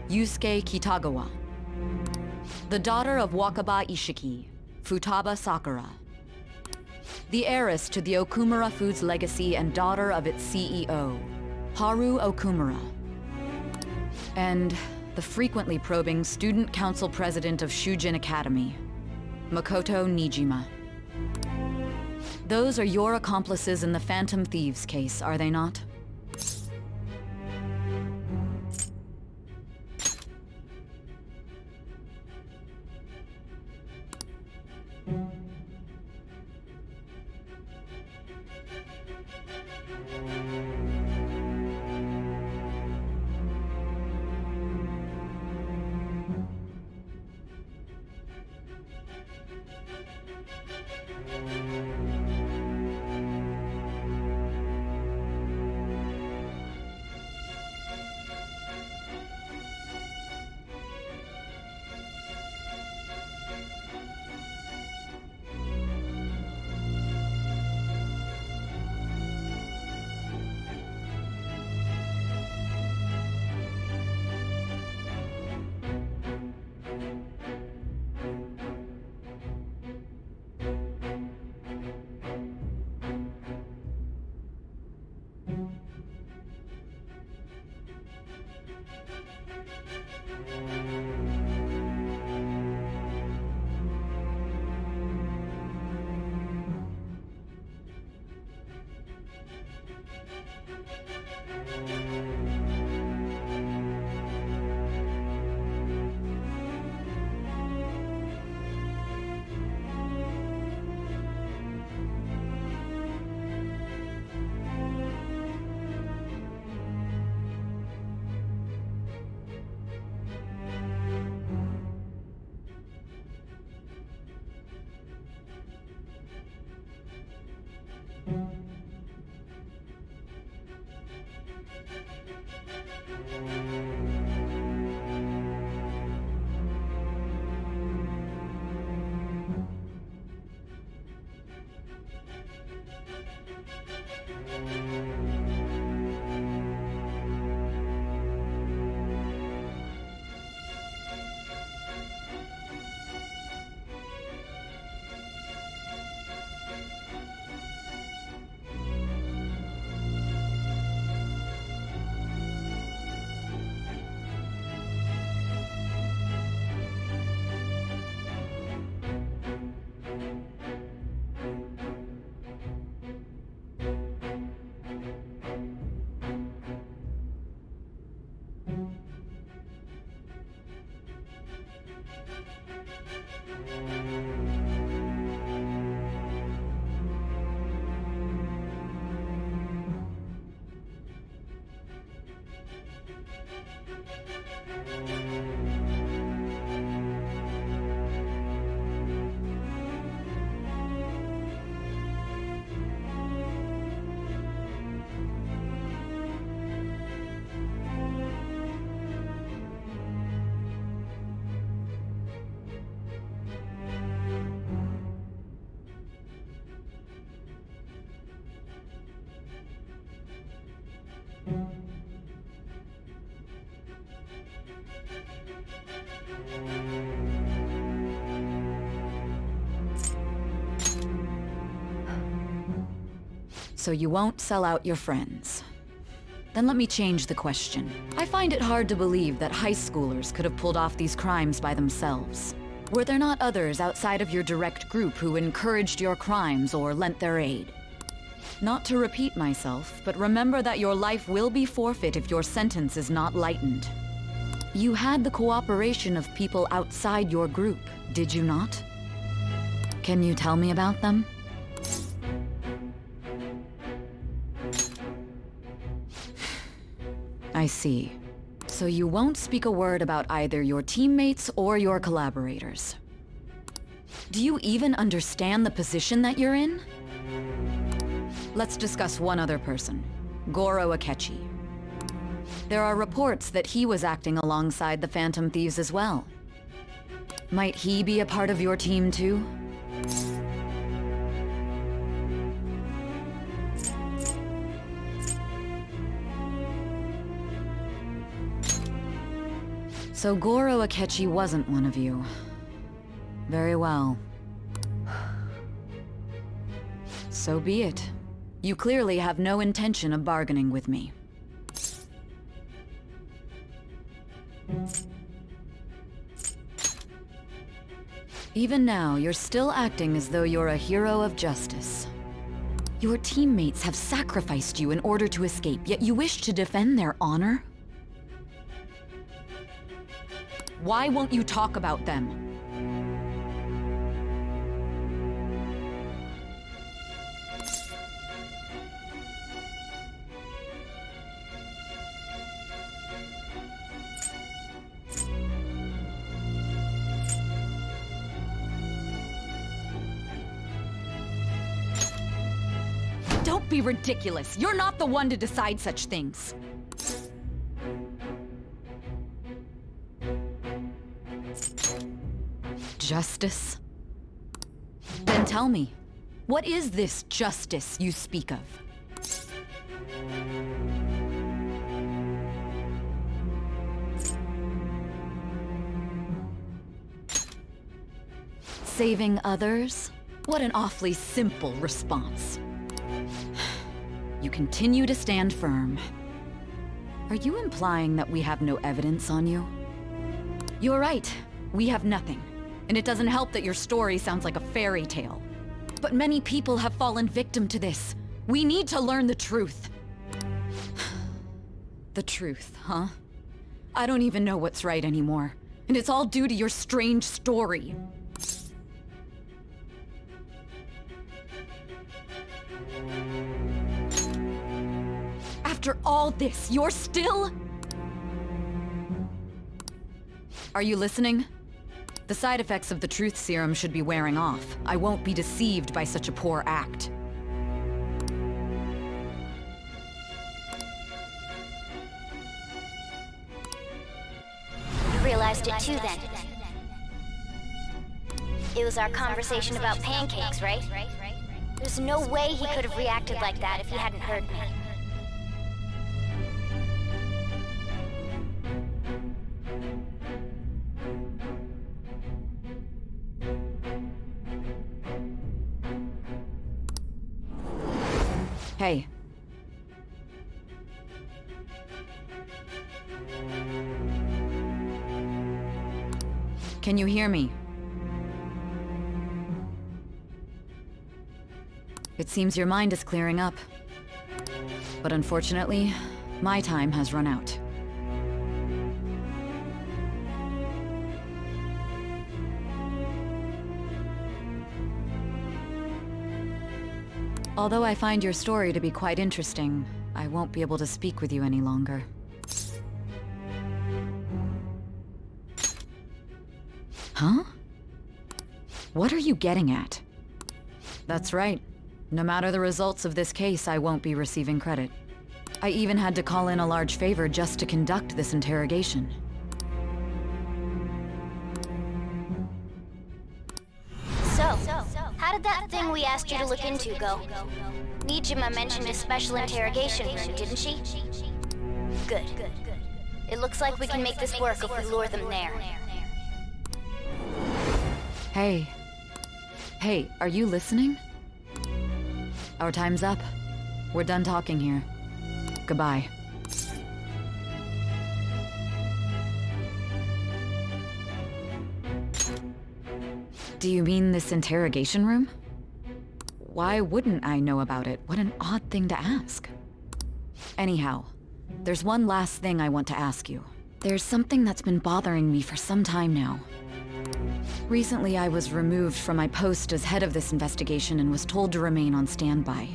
Yusuke Kitagawa. The daughter of Wakaba Ishiki, Futaba Sakura. The heiress to the Okumura Foods legacy and daughter of its CEO, Haru Okumura. And the frequently probing student council president of Shujin Academy, Makoto Nijima. Those are your accomplices in the Phantom Thieves case, are they not? So you won't sell out your friends. Then let me change the question. I find it hard to believe that high schoolers could have pulled off these crimes by themselves. Were there not others outside of your direct group who encouraged your crimes or lent their aid? Not to repeat myself, but remember that your life will be forfeit if your sentence is not lightened. You had the cooperation of people outside your group, did you not? Can you tell me about them? I see. So you won't speak a word about either your teammates or your collaborators. Do you even understand the position that you're in? Let's discuss one other person, Goro Akechi. There are reports that he was acting alongside the Phantom Thieves as well. Might he be a part of your team too? So Goro Akechi wasn't one of you. Very well. So be it. You clearly have no intention of bargaining with me. Even now, you're still acting as though you're a hero of justice. Your teammates have sacrificed you in order to escape, yet you wish to defend their honor? Why won't you talk about them? Don't be ridiculous. You're not the one to decide such things. Justice? Then tell me, what is this justice you speak of? Saving others? What an awfully simple response. You continue to stand firm. Are you implying that we have no evidence on you? You're right. We have nothing. And it doesn't help that your story sounds like a fairy tale. But many people have fallen victim to this. We need to learn the truth. The truth, huh? I don't even know what's right anymore. And it's all due to your strange story. After all this, you're still... Are you listening? The side effects of the truth serum should be wearing off. I won't be deceived by such a poor act. You realized it too, then. It was our conversation about pancakes, right? There's no way he could have reacted like that if he hadn't heard me. Hey. Can you hear me? It seems your mind is clearing up. But unfortunately, my time has run out. Although I find your story to be quite interesting, I won't be able to speak with you any longer. Huh? What are you getting at? That's right. No matter the results of this case, I won't be receiving credit. I even had to call in a large favor just to conduct this interrogation. So, how did that thing we asked you to look into go? Nijima mentioned a special interrogation room, didn't she? Good. It looks like we can make this work if we lure them there. Hey. Hey, are you listening? Our time's up. We're done talking here. Goodbye. Do you mean this interrogation room? Why wouldn't I know about it? What an odd thing to ask. Anyhow, there's one last thing I want to ask you. There's something that's been bothering me for some time now. Recently, I was removed from my post as head of this investigation and was told to remain on standby.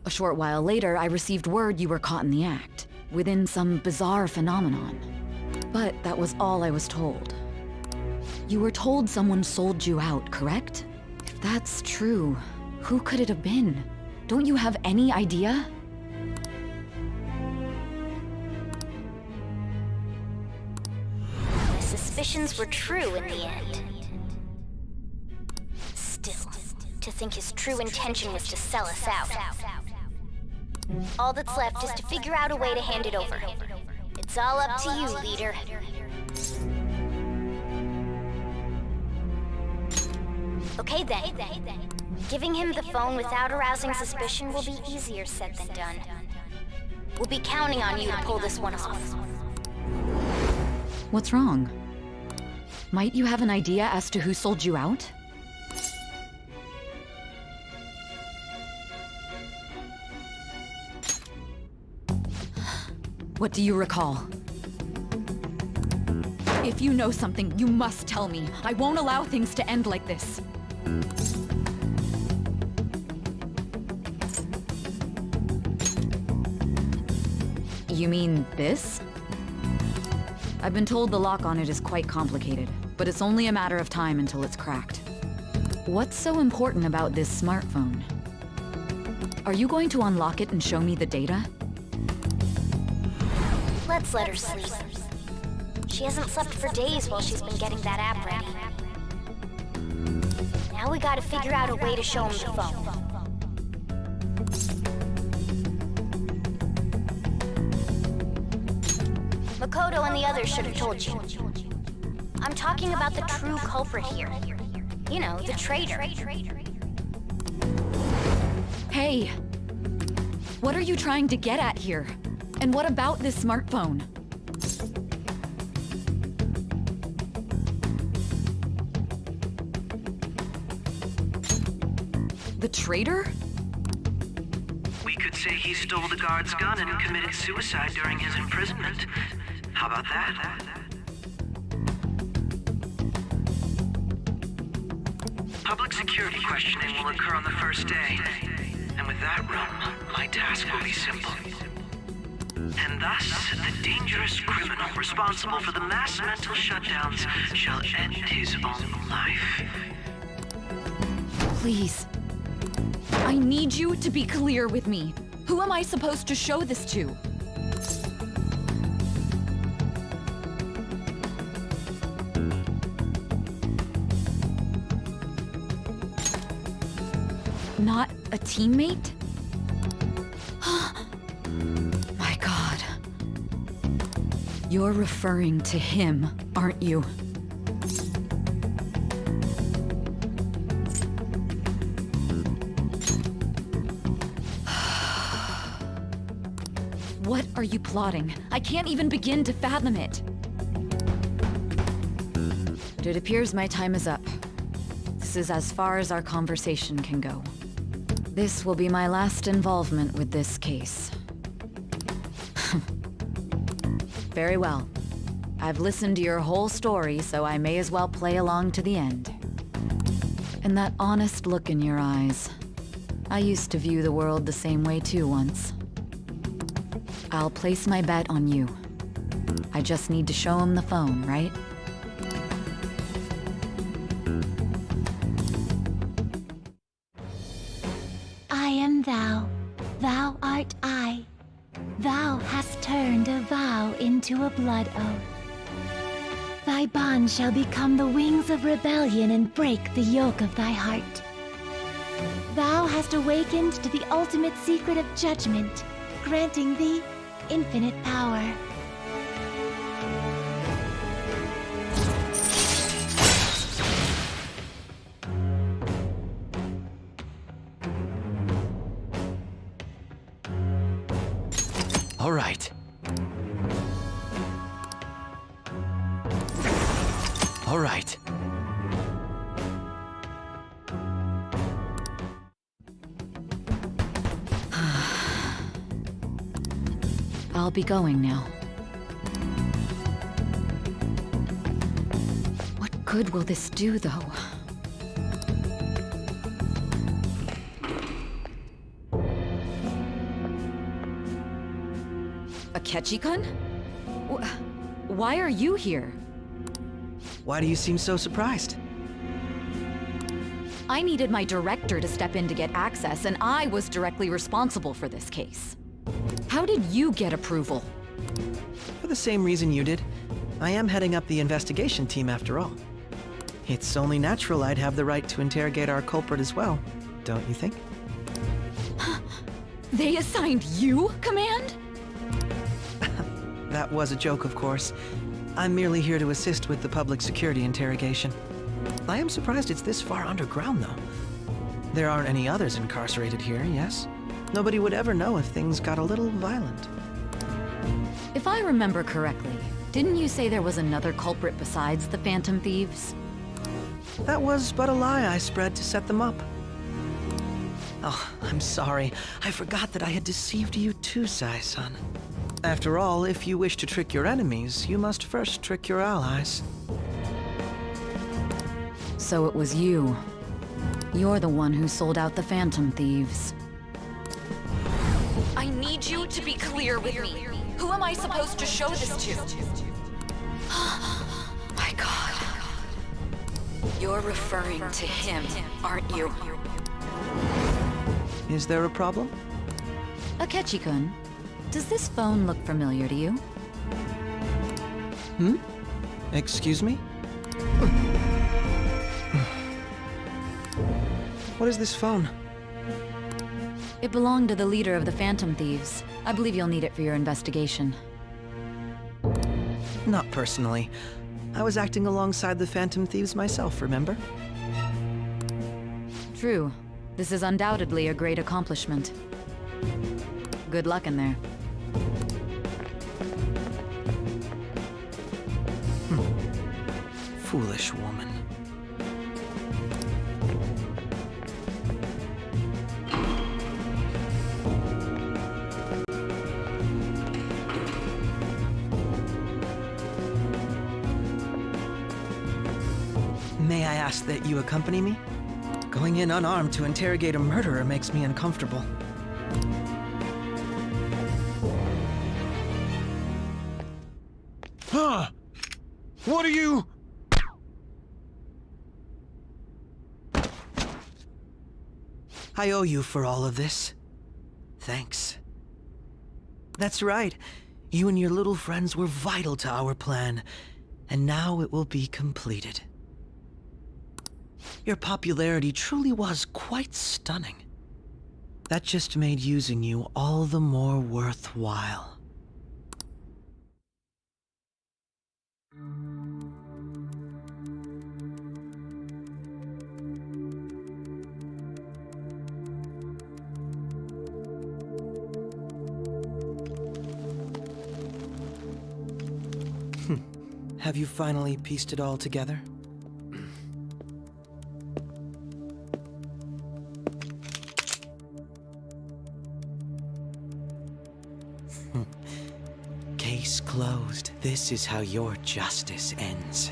A short while later, I received word you were caught in the act, within some bizarre phenomenon. But that was all I was told. You were told someone sold you out, correct? If that's true, who could it have been? Don't you have any idea? My suspicions were true in the end. Still, to think his true intention was to sell us out. All that's left is to figure out a way to hand it over. It's all up to you, leader. Okay then. Giving him the phone without arousing suspicion will be easier said than done. We'll be counting on you to pull this one off. What's wrong? Might you have an idea as to who sold you out? What do you recall? If you know something, you must tell me. I won't allow things to end like this. You mean this? I've been told the lock on it is quite complicated, but it's only a matter of time until it's cracked. What's so important about this smartphone? Are you going to unlock it and show me the data? Let's let her sleep. She hasn't slept for days while she's been getting that app ready. Now we gotta figure out a way to show him the phone. Makoto and the others should have told you. I'm talking about the true culprit here. You know, the traitor. Hey! What are you trying to get at here? And what about this smartphone? The traitor? We could say he stole the guard's gun and committed suicide during his imprisonment. How about that? Public security questioning will occur on the first day. And with that room, my task will be simple. And thus, the dangerous criminal responsible for the mass mental shutdowns shall end his own life. Please. I need you to be clear with me. Who am I supposed to show this to? Not a teammate? My God. You're referring to him, aren't you? What are you plotting? I can't even begin to fathom it. It appears my time is up. This is as far as our conversation can go. This will be my last involvement with this case. Very well. I've listened to your whole story, so I may as well play along to the end. And that honest look in your eyes. I used to view the world the same way too once. I'll place my bet on you. I just need to show him the phone, right? I am thou, thou art I. Thou hast turned a vow into a blood oath. Thy bond shall become the wings of rebellion and break the yoke of thy heart. Thou hast awakened to the ultimate secret of judgment, granting thee infinite power. All right. All right. I'll be going now. What good will this do, though? Akechi-kun? Why are you here? Why do you seem so surprised? I needed my director to step in to get access, and I was directly responsible for this case. How did you get approval? For the same reason you did. I am heading up the investigation team after all. It's only natural I'd have the right to interrogate our culprit as well, don't you think? They assigned you command? That was a joke, of course. I'm merely here to assist with the public security interrogation. I am surprised it's this far underground, though. There aren't any others incarcerated here, yes? Nobody would ever know if things got a little violent. If I remember correctly, didn't you say there was another culprit besides the Phantom Thieves? That was but a lie I spread to set them up. Oh, I'm sorry. I forgot that I had deceived you too, Sai-san. After all, if you wish to trick your enemies, you must first trick your allies. So it was you. You're the one who sold out the Phantom Thieves. I need you to be clear with me. Who am I supposed to show this to? My God. You're referring to him, aren't you? Is there a problem? Akechi-kun, does this phone look familiar to you? Hmm? Excuse me? What is this phone? It belonged to the leader of the Phantom Thieves. I believe you'll need it for your investigation. Not personally. I was acting alongside the Phantom Thieves myself, remember? True. This is undoubtedly a great accomplishment. Good luck in there. Foolish woman. May I ask that you accompany me? Going in unarmed to interrogate a murderer makes me uncomfortable. Huh? What are you... I owe you for all of this. Thanks. That's right. You and your little friends were vital to our plan, and now it will be completed. Your popularity truly was quite stunning. That just made using you all the more worthwhile. Have you finally pieced it all together? Case closed. This is how your justice ends.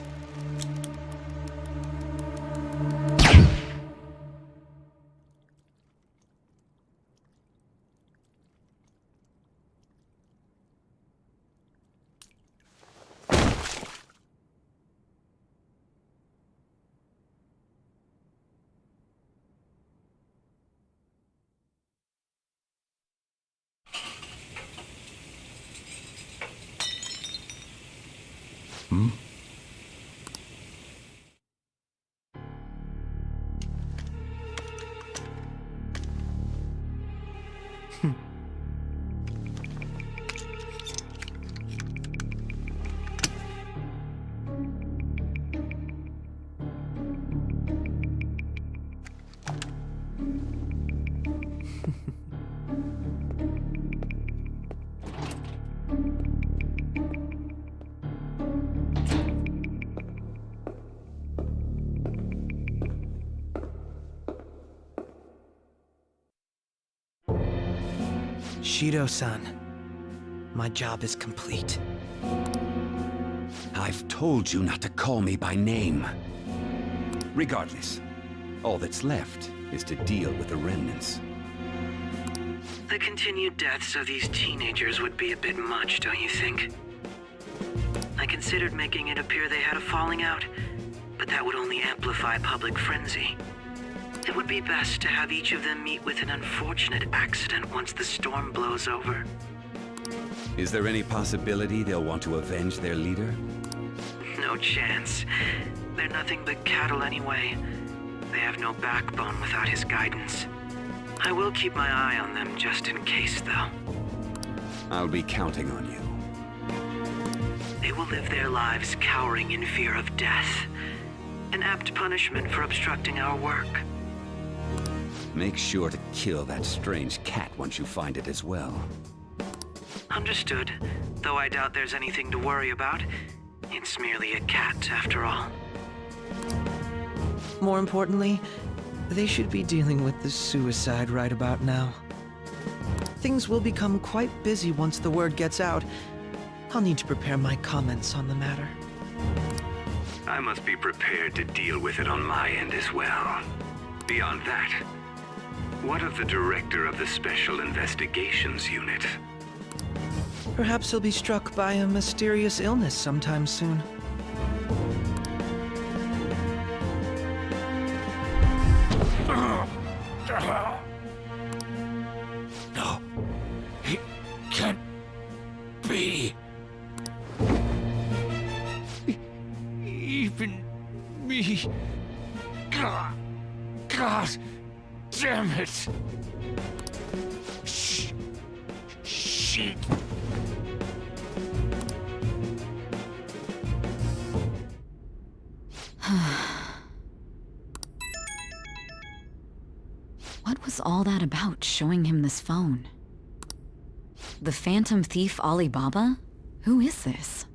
Hmm? Shido-san, my job is complete. I've told you not to call me by name. Regardless, all that's left is to deal with the remnants. The continued deaths of these teenagers would be a bit much, don't you think? I considered making it appear they had a falling out, but that would only amplify public frenzy. It would be best to have each of them meet with an unfortunate accident once the storm blows over. Is there any possibility they'll want to avenge their leader? No chance. They're nothing but cattle anyway. They have no backbone without his guidance. I will keep my eye on them just in case, though. I'll be counting on you. They will live their lives cowering in fear of death. An apt punishment for obstructing our work. Make sure to kill that strange cat once you find it as well. Understood. Though I doubt there's anything to worry about. It's merely a cat, after all. More importantly, they should be dealing with the suicide right about now. Things will become quite busy once the word gets out. I'll need to prepare my comments on the matter. I must be prepared to deal with it on my end as well. Beyond that, what of the director of the Special Investigations Unit? Perhaps he'll be struck by a mysterious illness sometime soon. No. It can't be. Even me. God damn it. Shit. What was all that about, showing him this phone? The Phantom Thief Alibaba? Who is this?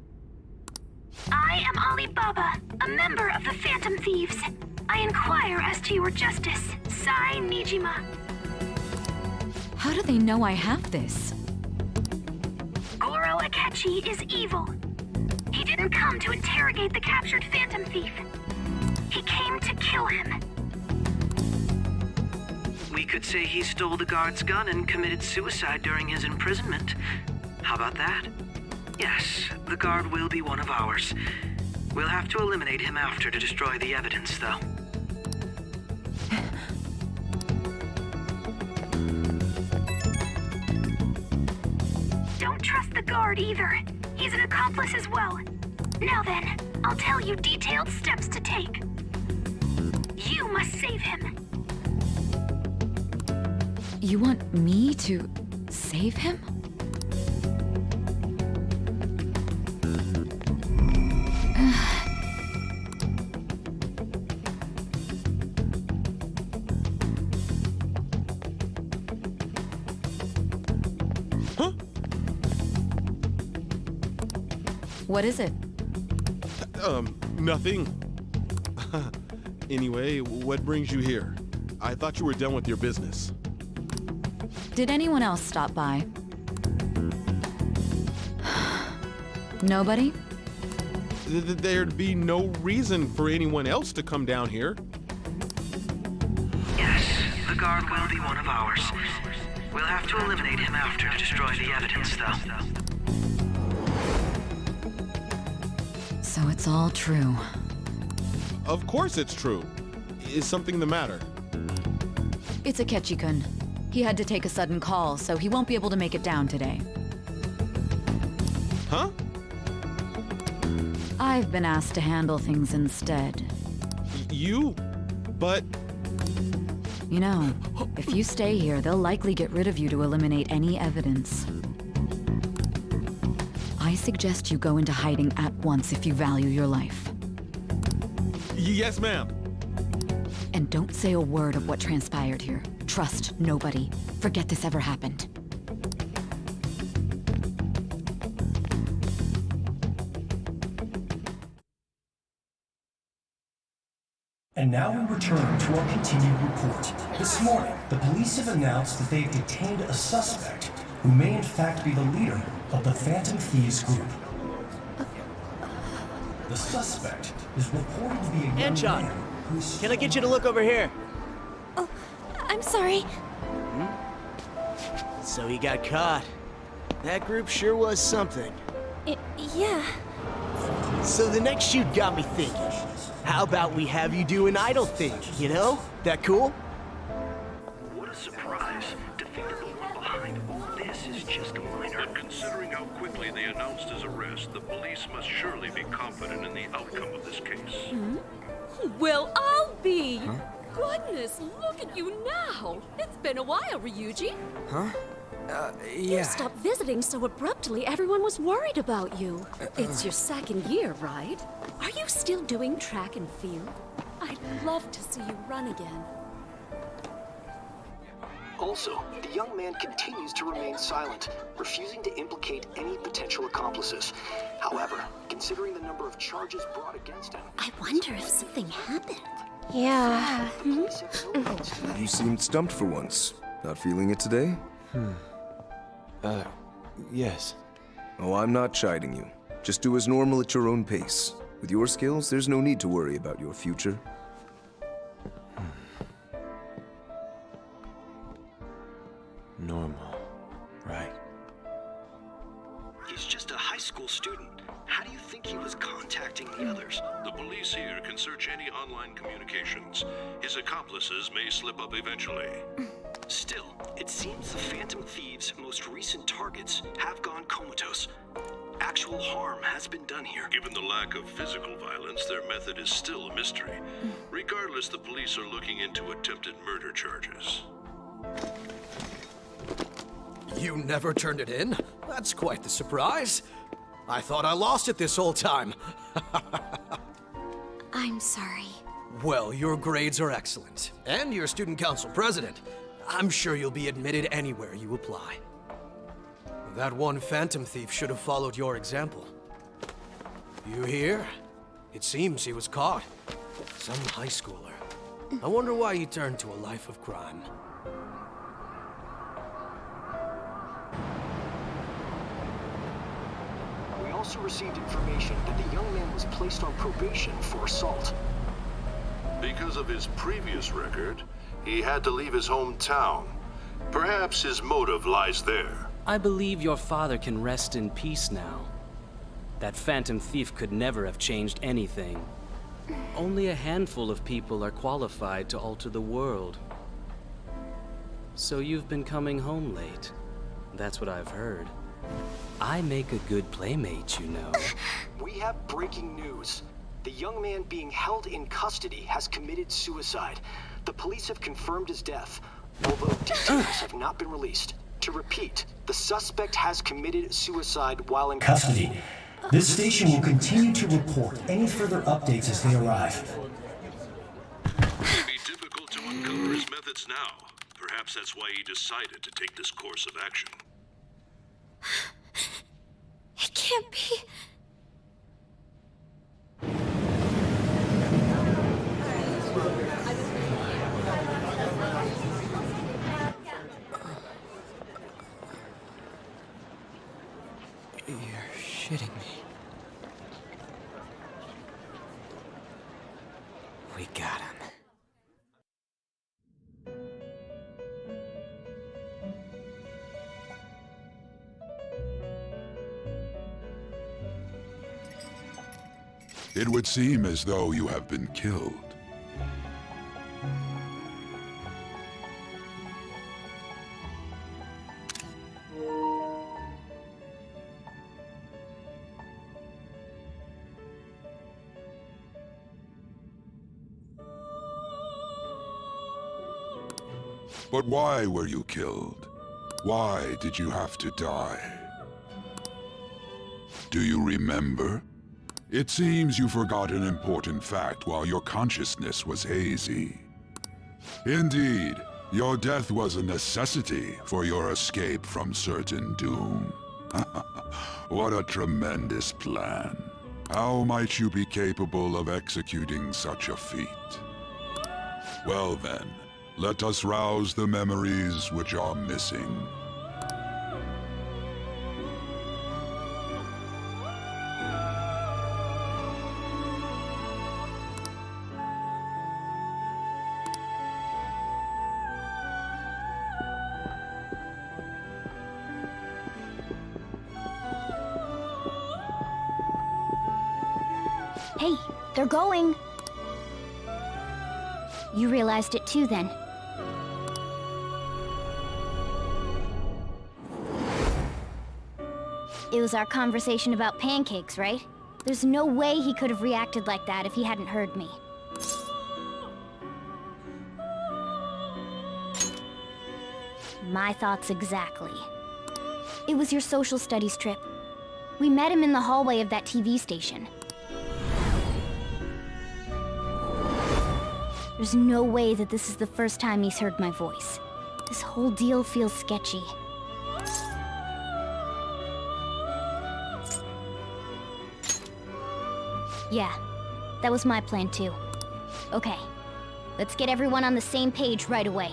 I am Alibaba, a member of the Phantom Thieves. I inquire as to your justice, Sai Nijima. How do they know I have this? Goro Akechi is evil. He didn't come to interrogate the captured Phantom Thief. He came to kill him. We could say he stole the guard's gun and committed suicide during his imprisonment. How about that? Yes, the guard will be one of ours. We'll have to eliminate him after to destroy the evidence, though. Don't trust the guard either. He's an accomplice as well. Now then, I'll tell you detailed steps to take. You must save him. You want me to save him? Huh? What is it? Nothing. Anyway, what brings you here? I thought you were done with your business. Did anyone else stop by? Nobody? There'd be no reason for anyone else to come down here. Yes, the guard will be one of ours. We'll have to eliminate him after to destroy the evidence, though. So it's all true. Of course it's true. Is something the matter? It's Akechi-kun. He had to take a sudden call, so he won't be able to make it down today. Huh? I've been asked to handle things instead. You? But... You know, if you stay here, they'll likely get rid of you to eliminate any evidence. I suggest you go into hiding at once if you value your life. Yes, ma'am. And don't say a word of what transpired here. Trust nobody. Forget this ever happened. And now we return to our continued report. This morning, the police have announced that they've detained a suspect who may in fact be the leader of the Phantom Thieves group. The suspect is reported to be a young man who's... Can I get you to look over here? Oh, I'm sorry. So he got caught. That group sure was something. Yeah. So the next shoot got me thinking. How about we have you do an idol thing, you know? That cool? What a surprise to think that the one behind all this is just a minor. But considering how quickly they announced his arrest, the police must surely be confident in the outcome of this case. Well, I'll be. Goodness, look at you now. It's been a while, Ryuji. Huh? You stopped visiting so abruptly, everyone was worried about you. It's your second year, right? Are you still doing track and field? I'd love to see you run again. Also, the young man continues to remain silent, refusing to implicate any potential accomplices. However, considering the number of charges brought against him... I wonder if something happened. Yeah. You seemed stumped for once. Not feeling it today? Yes. Oh, I'm not chiding you. Just do as normal at your own pace. With your skills, there's no need to worry about your future. Normal. Right. He's just a high school student. How do you think he was contacting the others? The police here can search any online communications. His accomplices may slip up eventually. Still, it seems the Phantom Thieves' most recent targets have gone comatose. Actual harm has been done here. Given the lack of physical violence, their method is still a mystery. Regardless, the police are looking into attempted murder charges. You never turned it in? That's quite the surprise. I thought I lost it this whole time. I'm sorry. Well, your grades are excellent. And you're student council president. I'm sure you'll be admitted anywhere you apply. That one Phantom Thief should have followed your example. You hear? It seems he was caught. Some high schooler. I wonder why he turned to a life of crime. We also received information that the young man was placed on probation for assault. Because of his previous record, he had to leave his hometown. Perhaps his motive lies there. I believe your father can rest in peace now. That Phantom Thief could never have changed anything. Only a handful of people are qualified to alter the world. So you've been coming home late. That's what I've heard. I make a good playmate, you know. We have breaking news. The young man being held in custody has committed suicide. The police have confirmed his death, although details have not been released. To repeat, the suspect has committed suicide while in Custody. This station will continue to report any further updates as they arrive. It may be difficult to uncover his methods now. Perhaps that's why he decided to take this course of action. It can't be. You're shitting me. We got him. It would seem as though you have been killed. But why were you killed? Why did you have to die? Do you remember? It seems you forgot an important fact while your consciousness was hazy. Indeed, your death was a necessity for your escape from certain doom. What a tremendous plan. How might you be capable of executing such a feat? Well then, let us rouse the memories which are missing. Hey, they're going. You realized it too, then. It was our conversation about pancakes, right? There's no way he could have reacted like that if he hadn't heard me. My thoughts exactly. It was your social studies trip. We met him in the hallway of that TV station. There's no way that this is the first time he's heard my voice. This whole deal feels sketchy. Yeah, that was my plan too. Okay, let's get everyone on the same page right away.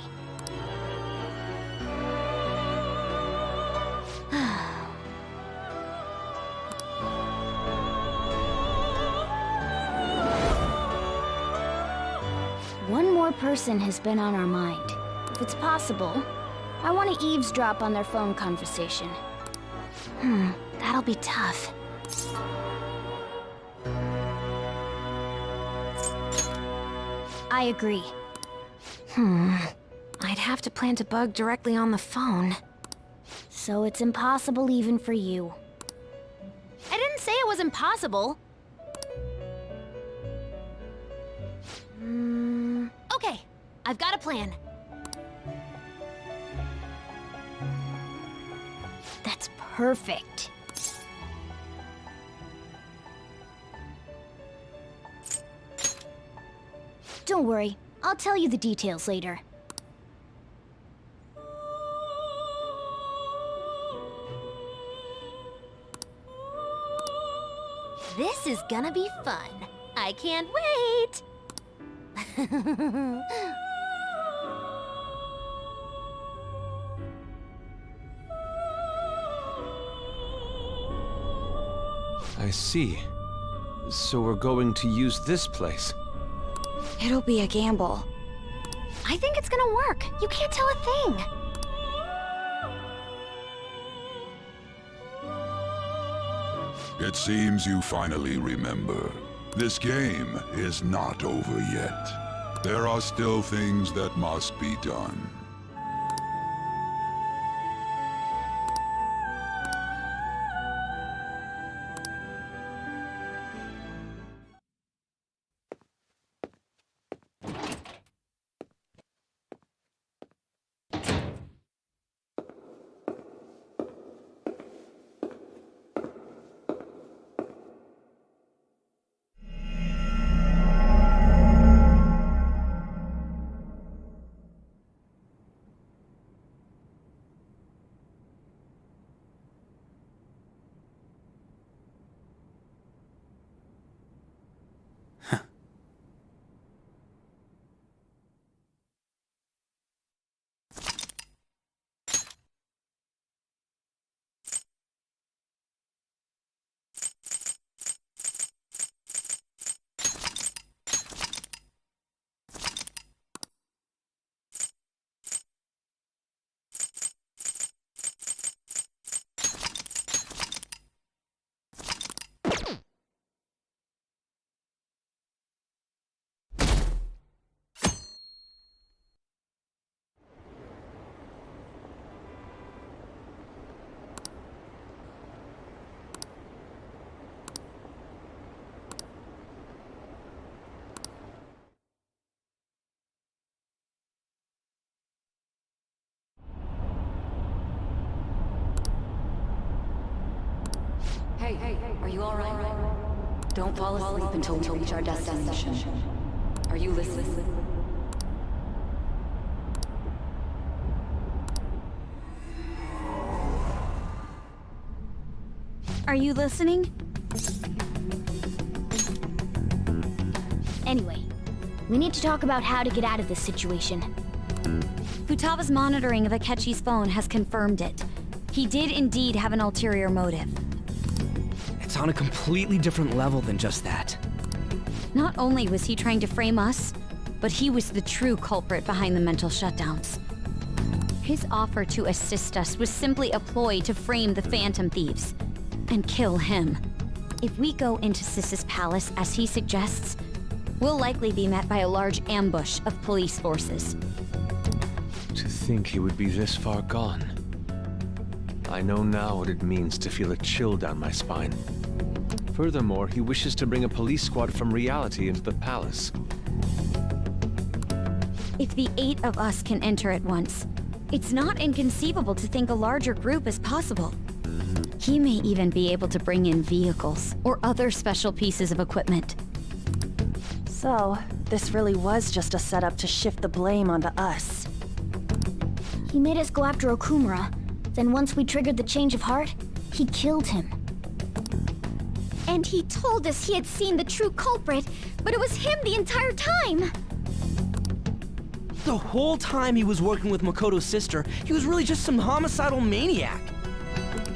One more person has been on our mind. If it's possible, I want to eavesdrop on their phone conversation. That'll be tough. I agree. I'd have to plant a bug directly on the phone. So it's impossible even for you. I didn't say it was impossible. Okay, I've got a plan. That's perfect. Don't worry, I'll tell you the details later. This is gonna be fun. I can't wait! I see. So we're going to use this place. It'll be a gamble. I think it's gonna work. You can't tell a thing. It seems you finally remember. This game is not over yet. There are still things that must be done. Hey, are you alright? Don't fall asleep until we reach our destination. Are you listening? Are you listening? Anyway, we need to talk about how to get out of this situation. Futaba's monitoring of Akechi's phone has confirmed it. He did indeed have an ulterior motive. It's on a completely different level than just that. Not only was he trying to frame us, but he was the true culprit behind the mental shutdowns. His offer to assist us was simply a ploy to frame the Phantom Thieves and kill him. If we go into Sis's palace as he suggests, we'll likely be met by a large ambush of police forces. To think he would be this far gone. I know now what it means to feel a chill down my spine. Furthermore, he wishes to bring a police squad from reality into the palace. If the 8 of us can enter at once, it's not inconceivable to think a larger group is possible. He may even be able to bring in vehicles or other special pieces of equipment. So, this really was just a setup to shift the blame onto us. He made us go after Okumura. Then once we triggered the change of heart, he killed him. And he told us he had seen the true culprit, but it was him the entire time! The whole time he was working with Makoto's sister, he was really just some homicidal maniac.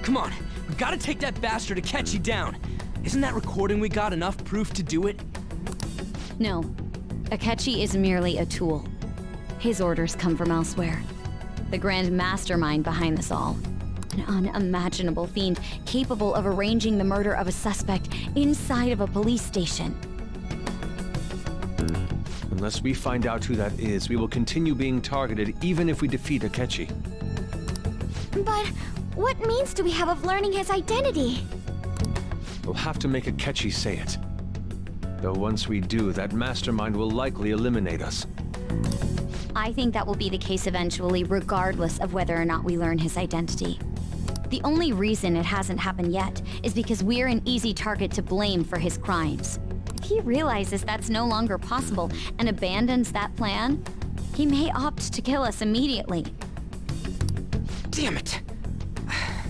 Come on, we've got to take that bastard Akechi down. Isn't that recording we got enough proof to do it? No. Akechi is merely a tool. His orders come from elsewhere. The grand mastermind behind this all. An unimaginable fiend capable of arranging the murder of a suspect inside of a police station. Unless we find out who that is, we will continue being targeted even if we defeat Akechi. But what means do we have of learning his identity? We'll have to make Akechi say it. Though once we do, that mastermind will likely eliminate us. I think that will be the case eventually, regardless of whether or not we learn his identity. The only reason it hasn't happened yet is because we're an easy target to blame for his crimes. If he realizes that's no longer possible and abandons that plan, he may opt to kill us immediately. Damn it!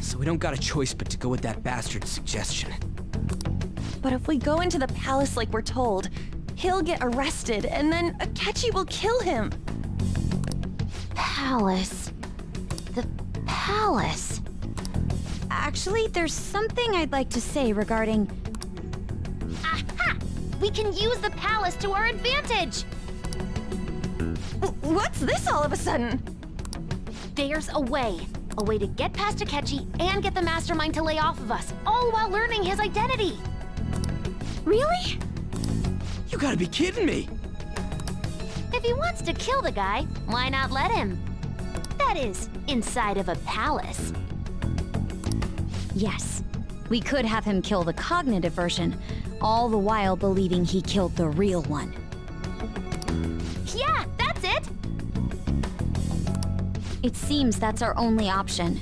So we don't got a choice but to go with that bastard's suggestion. But if we go into the palace like we're told, he'll get arrested, and then Akechi will kill him. Palace. The palace. Actually, there's something I'd like to say regarding... Aha! We can use the palace to our advantage! What's this all of a sudden? There's a way. A way to get past Akechi and get the mastermind to lay off of us, all while learning his identity. Really? You gotta be kidding me! If he wants to kill the guy, why not let him? That is, inside of a palace. Yes, we could have him kill the cognitive version, all the while believing he killed the real one. Yeah, that's it! It seems that's our only option.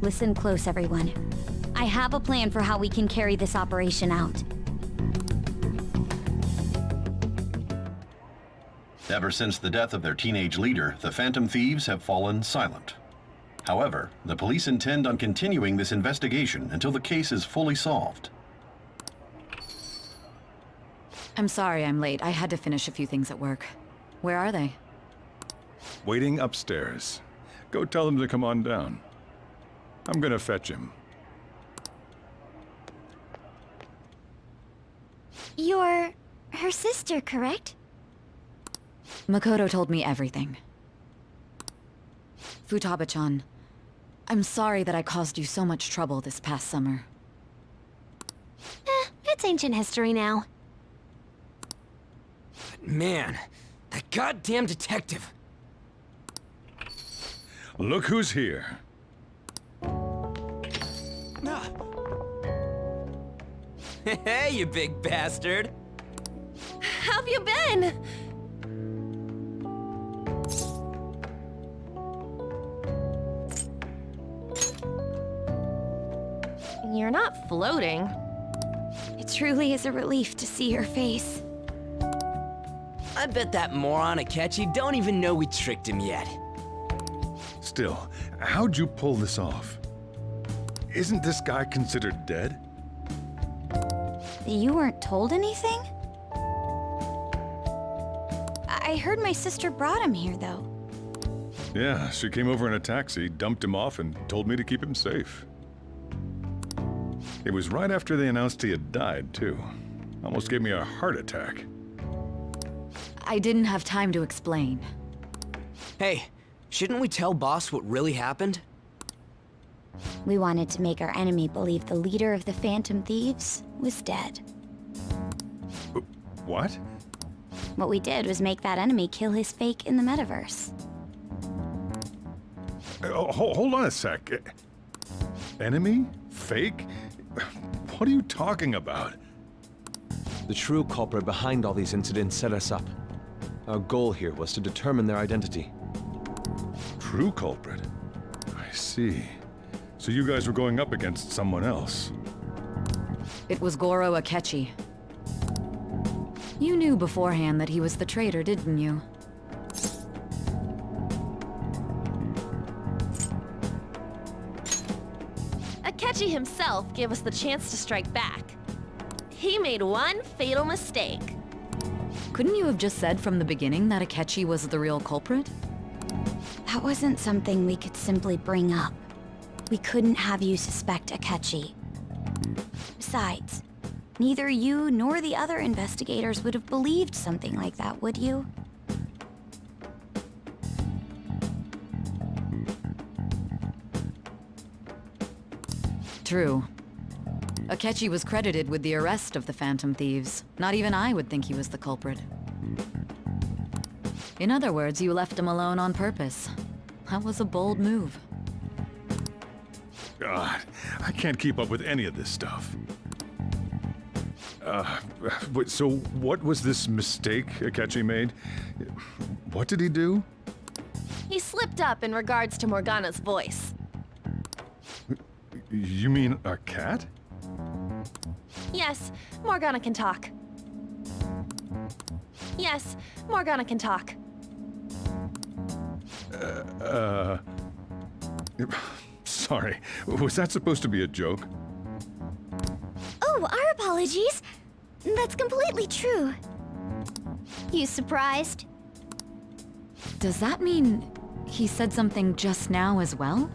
Listen close, everyone. I have a plan for how we can carry this operation out. Ever since the death of their teenage leader, the Phantom Thieves have fallen silent. However, the police intend on continuing this investigation until the case is fully solved. I'm sorry I'm late. I had to finish a few things at work. Where are they? Waiting upstairs. Go tell them to come on down. I'm gonna fetch him. You're her sister, correct? Makoto told me everything. Futaba-chan, I'm sorry that I caused you so much trouble this past summer. It's ancient history now. Man, that goddamn detective. Look who's here. Hey, you big bastard. How've you been? You're not floating. It truly is a relief to see your face. I bet that moron Akechi don't even know we tricked him yet. Still, how'd you pull this off? Isn't this guy considered dead? You weren't told anything? I heard my sister brought him here, though. Yeah, she came over in a taxi, dumped him off, and told me to keep him safe. It was right after they announced he had died, too. Almost gave me a heart attack. I didn't have time to explain. Hey, shouldn't we tell Boss what really happened? We wanted to make our enemy believe the leader of the Phantom Thieves was dead. What? What we did was make that enemy kill his fake in the metaverse. Hold on a sec. Enemy? Fake? What are you talking about? The true culprit behind all these incidents set us up. Our goal here was to determine their identity. True culprit? I see. So you guys were going up against someone else. It was Goro Akechi. You knew beforehand that he was the traitor, didn't you? Akechi himself gave us the chance to strike back. He made one fatal mistake. Couldn't you have just said from the beginning that Akechi was the real culprit? That wasn't something we could simply bring up. We couldn't have you suspect Akechi. Besides, neither you nor the other investigators would have believed something like that, would you? True. Akechi was credited with the arrest of the Phantom Thieves. Not even I would think he was the culprit. In other words, you left him alone on purpose. That was a bold move. God, I can't keep up with any of this stuff. So what was this mistake Akechi made? What did he do? He slipped up in regards to Morgana's voice. You mean a cat? Yes, Morgana can talk. Yes, Morgana can talk. Sorry, was that supposed to be a joke? Oh, our apologies. That's completely true. You surprised? Does that mean he said something just now as well?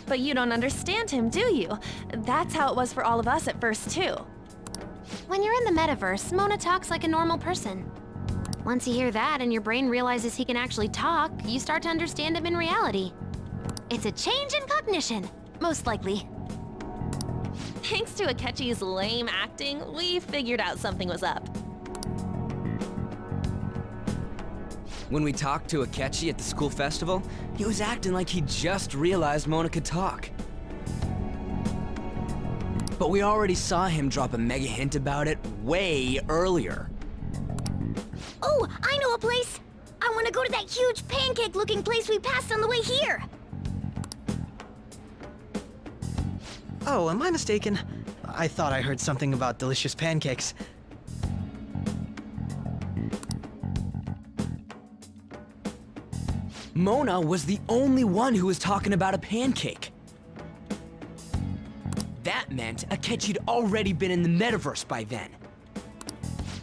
But you don't understand him, do you? That's how it was for all of us at first, too. When you're in the metaverse, Mona talks like a normal person. Once you hear that and your brain realizes he can actually talk, you start to understand him in reality. It's a change in cognition, most likely. Thanks to Akechi's lame acting, we figured out something was up. When we talked to Akechi at the school festival, he was acting like he just realized Mona could talk. But we already saw him drop a mega hint about it way earlier. Oh, I know a place! I want to go to that huge pancake-looking place we passed on the way here! Oh, am I mistaken? I thought I heard something about delicious pancakes. Mona was the only one who was talking about a pancake. That meant Akechi'd already been in the metaverse by then.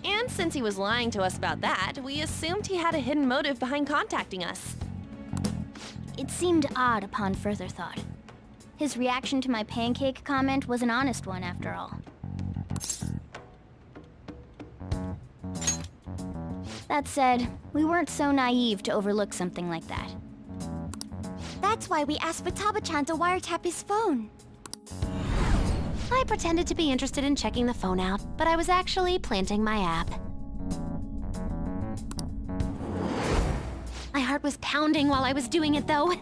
And since he was lying to us about that, we assumed he had a hidden motive behind contacting us. It seemed odd upon further thought. His reaction to my pancake comment was an honest one, after all. That said, we weren't so naive to overlook something like that. That's why we asked Futaba-chan to wiretap his phone. I pretended to be interested in checking the phone out, but I was actually planting my app. My heart was pounding while I was doing it, though.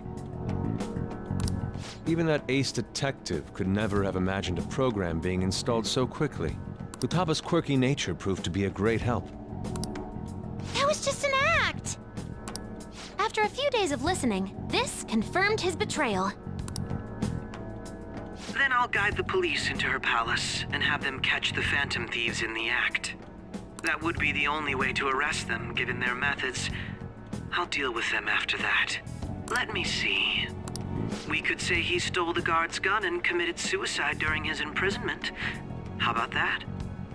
Even that ace detective could never have imagined a program being installed so quickly. Futaba's quirky nature proved to be a great help. That was just an act! After a few days of listening, this confirmed his betrayal. Then I'll guide the police into her palace and have them catch the Phantom Thieves in the act. That would be the only way to arrest them, given their methods. I'll deal with them after that. Let me see. We could say he stole the guard's gun and committed suicide during his imprisonment. How about that?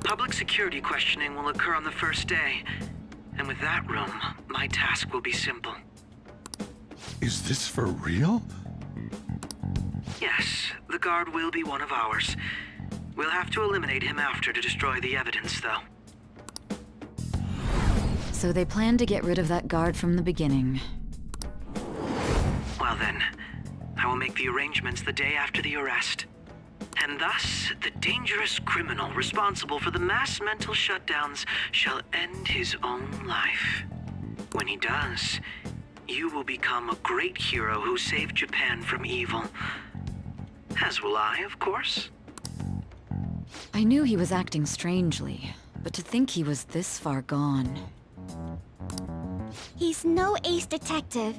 Public security questioning will occur on the first day. And with that room, my task will be simple. Is this for real? Yes, the guard will be one of ours. We'll have to eliminate him after to destroy the evidence, though. So they planned to get rid of that guard from the beginning. Well then, I will make the arrangements the day after the arrest. And thus, the dangerous criminal responsible for the mass mental shutdowns shall end his own life. When he does, you will become a great hero who saved Japan from evil. As will I, of course. I knew he was acting strangely, but to think he was this far gone. He's no ace detective.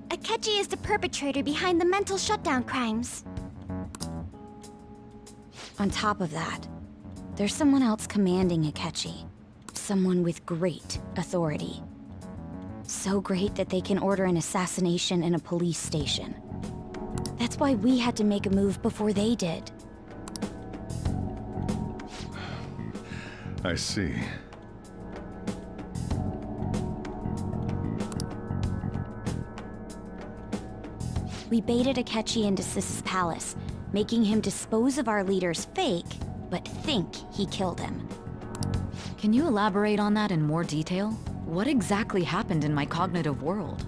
Akechi is the perpetrator behind the mental shutdown crimes. On top of that, there's someone else commanding Akechi. someone with great authority. So great that they can order an assassination in a police station. That's why we had to make a move before they did. I see. We baited Akechi into Sis's palace, making him dispose of our leader's fake, but think he killed him. Can you elaborate on that in more detail? What exactly happened in my cognitive world?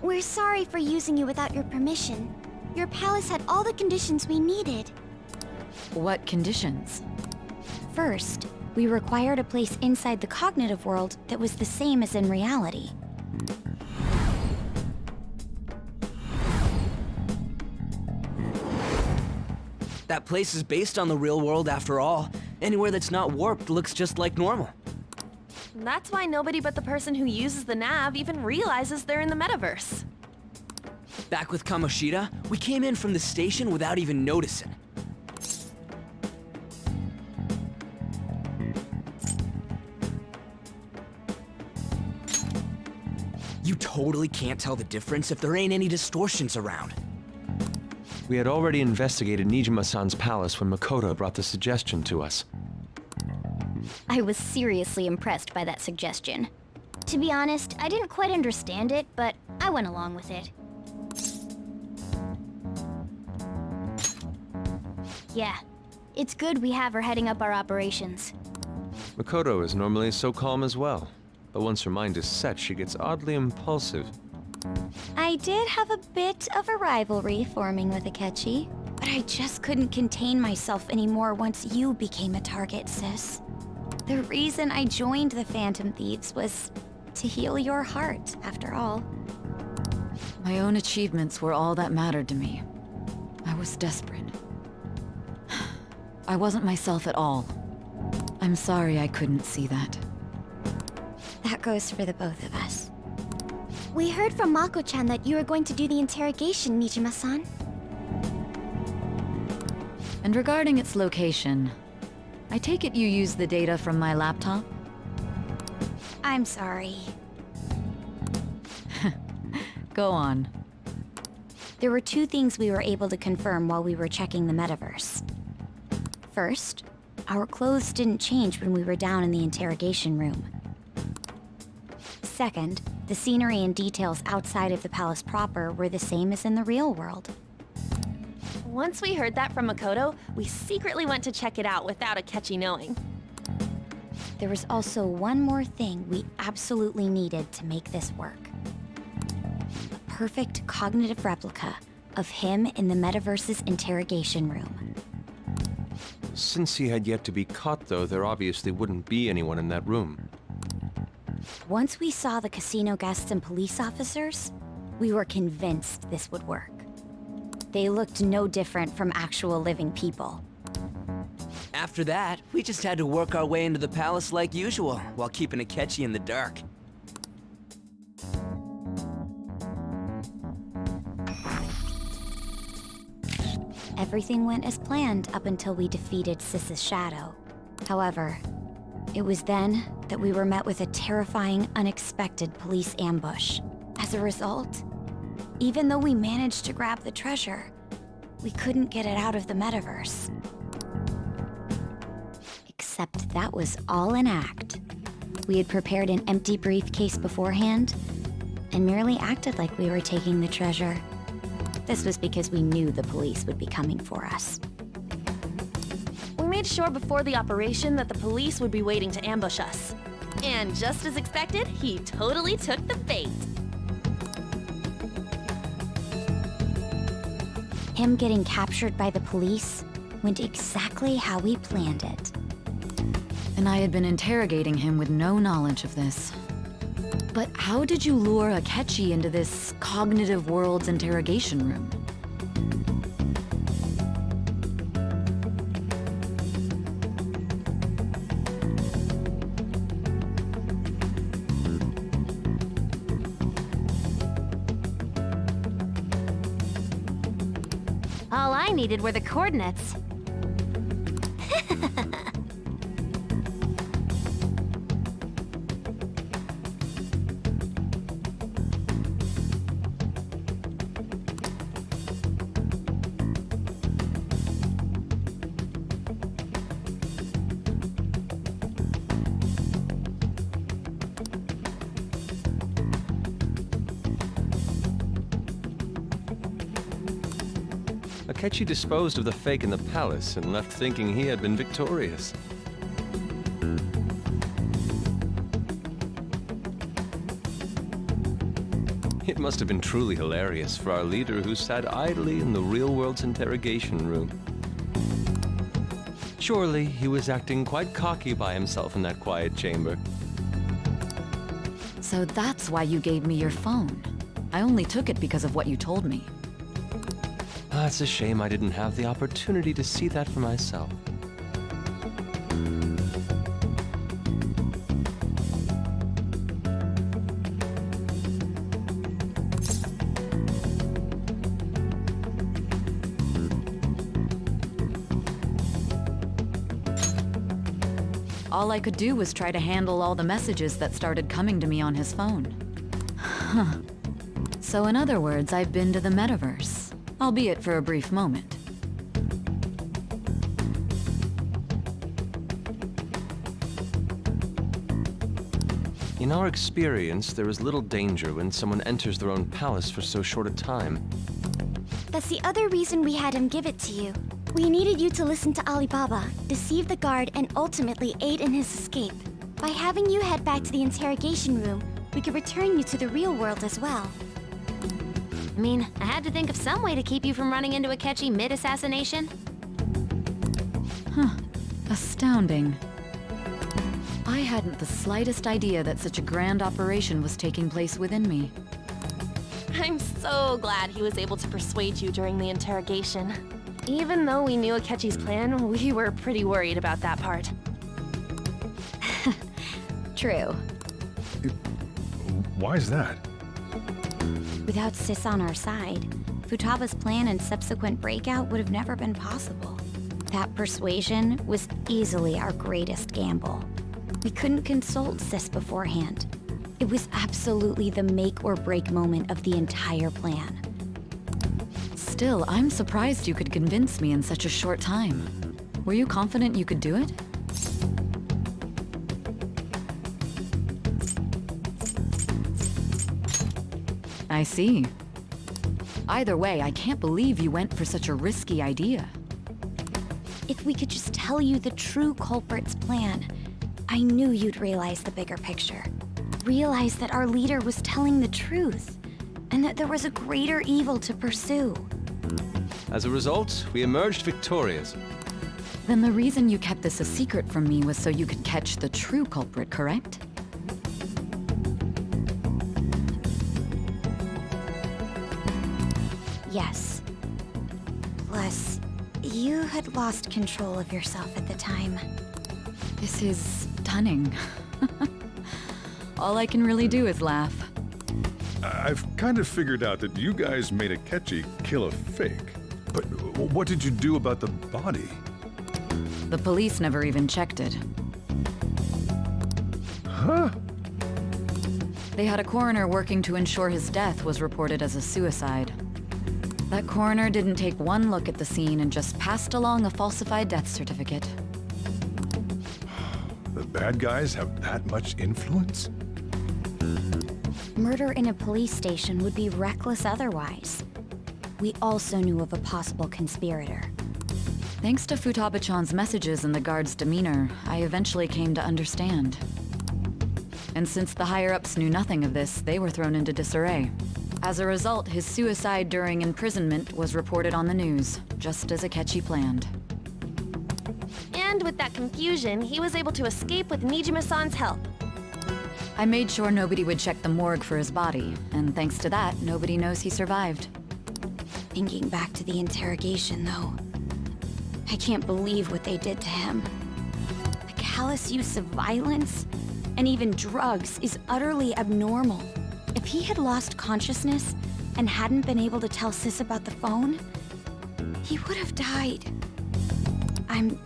We're sorry for using you without your permission. Your palace had all the conditions we needed. What conditions? First, we required a place inside the cognitive world that was the same as in reality. That place is based on the real world after all. Anywhere that's not warped looks just like normal. That's why nobody but the person who uses the nav even realizes they're in the metaverse. Back with Kamoshida, we came in from the station without even noticing. You totally can't tell the difference if there ain't any distortions around. We had already investigated Nijima-san's palace when Makoto brought the suggestion to us. I was seriously impressed by that suggestion. To be honest, I didn't quite understand it, but I went along with it. Yeah, it's good we have her heading up our operations. Makoto is normally so calm as well, but once her mind is set, she gets oddly impulsive. I did have a bit of a rivalry forming with Akechi, but I just couldn't contain myself anymore once you became a target, sis. The reason I joined the Phantom Thieves was to heal your heart, after all. My own achievements were all that mattered to me. I was desperate. I wasn't myself at all. I'm sorry I couldn't see that. That goes for the both of us. We heard from Mako-chan that you were going to do the interrogation, Nijima-san. And regarding its location, I take it you used the data from my laptop? I'm sorry. Go on. There were two things we were able to confirm while we were checking the metaverse. First, our clothes didn't change when we were down in the interrogation room. Second, the scenery and details outside of the palace proper were the same as in the real world. Once we heard that from Makoto, we secretly went to check it out without Akechi knowing. There was also one more thing we absolutely needed to make this work. A perfect cognitive replica of him in the metaverse's interrogation room. Since he had yet to be caught, though, there obviously wouldn't be anyone in that room. Once we saw the casino guests and police officers, we were convinced this would work. They looked no different from actual living people. After that, we just had to work our way into the palace like usual, while keeping Akechi in the dark. Everything went as planned up until we defeated Sis's shadow. However, it was then that we were met with a terrifying, unexpected police ambush. As a result, even though we managed to grab the treasure, we couldn't get it out of the metaverse. Except that was all an act. We had prepared an empty briefcase beforehand, and merely acted like we were taking the treasure. This was because we knew the police would be coming for us. We made sure before the operation that the police would be waiting to ambush us. And just as expected, he totally took the bait. Him getting captured by the police went exactly how we planned it. And I had been interrogating him with no knowledge of this. But how did you lure Akechi into this cognitive world's interrogation room? All I needed were the coordinates. Akechi disposed of the fake in the palace and left thinking he had been victorious. It must have been truly hilarious for our leader who sat idly in the real world's interrogation room. Surely he was acting quite cocky by himself in that quiet chamber. So that's why you gave me your phone. I only took it because of what you told me. It's a shame I didn't have the opportunity to see that for myself. All I could do was try to handle all the messages that started coming to me on his phone. Huh. So in other words, I've been to the metaverse, albeit for a brief moment. In our experience, there is little danger when someone enters their own palace for so short a time. That's the other reason we had him give it to you. We needed you to listen to Alibaba, deceive the guard, and ultimately aid in his escape. By having you head back to the interrogation room, we could return you to the real world as well. I mean, I had to think of some way to keep you from running into Akechi mid-assassination. Huh. Astounding. I hadn't the slightest idea that such a grand operation was taking place within me. I'm so glad he was able to persuade you during the interrogation. Even though we knew Akechi's plan, we were pretty worried about that part. True. Why is that? Without Sis on our side, Futaba's plan and subsequent breakout would have never been possible. That persuasion was easily our greatest gamble. We couldn't consult Sis beforehand. It was absolutely the make or break moment of the entire plan. Still, I'm surprised you could convince me in such a short time. Were you confident you could do it? I see. Either way, I can't believe you went for such a risky idea. If we could just tell you the true culprit's plan, I knew you'd realize the bigger picture. Realize that our leader was telling the truth, and that there was a greater evil to pursue. As a result, we emerged victorious. Then the reason you kept this a secret from me was so you could catch the true culprit, correct? Yes. Plus, you had lost control of yourself at the time. This is stunning. All I can really do is laugh. I've kind of figured out that you guys made Akechi kill a fake. But what did you do about the body? The police never even checked it. Huh? They had a coroner working to ensure his death was reported as a suicide. That coroner didn't take one look at the scene and just passed along a falsified death certificate. The bad guys have that much influence? Murder in a police station would be reckless otherwise. We also knew of a possible conspirator. Thanks to Futaba-chan's messages and the guard's demeanor, I eventually came to understand. And since the higher-ups knew nothing of this, they were thrown into disarray. As a result, his suicide during imprisonment was reported on the news, just as Akechi planned. And with that confusion, he was able to escape with Nijima-san's help. I made sure nobody would check the morgue for his body, and thanks to that, nobody knows he survived. Thinking back to the interrogation, though, I can't believe what they did to him. The callous use of violence, and even drugs, is utterly abnormal. If he had lost consciousness and hadn't been able to tell Sis about the phone, he would have died. I'm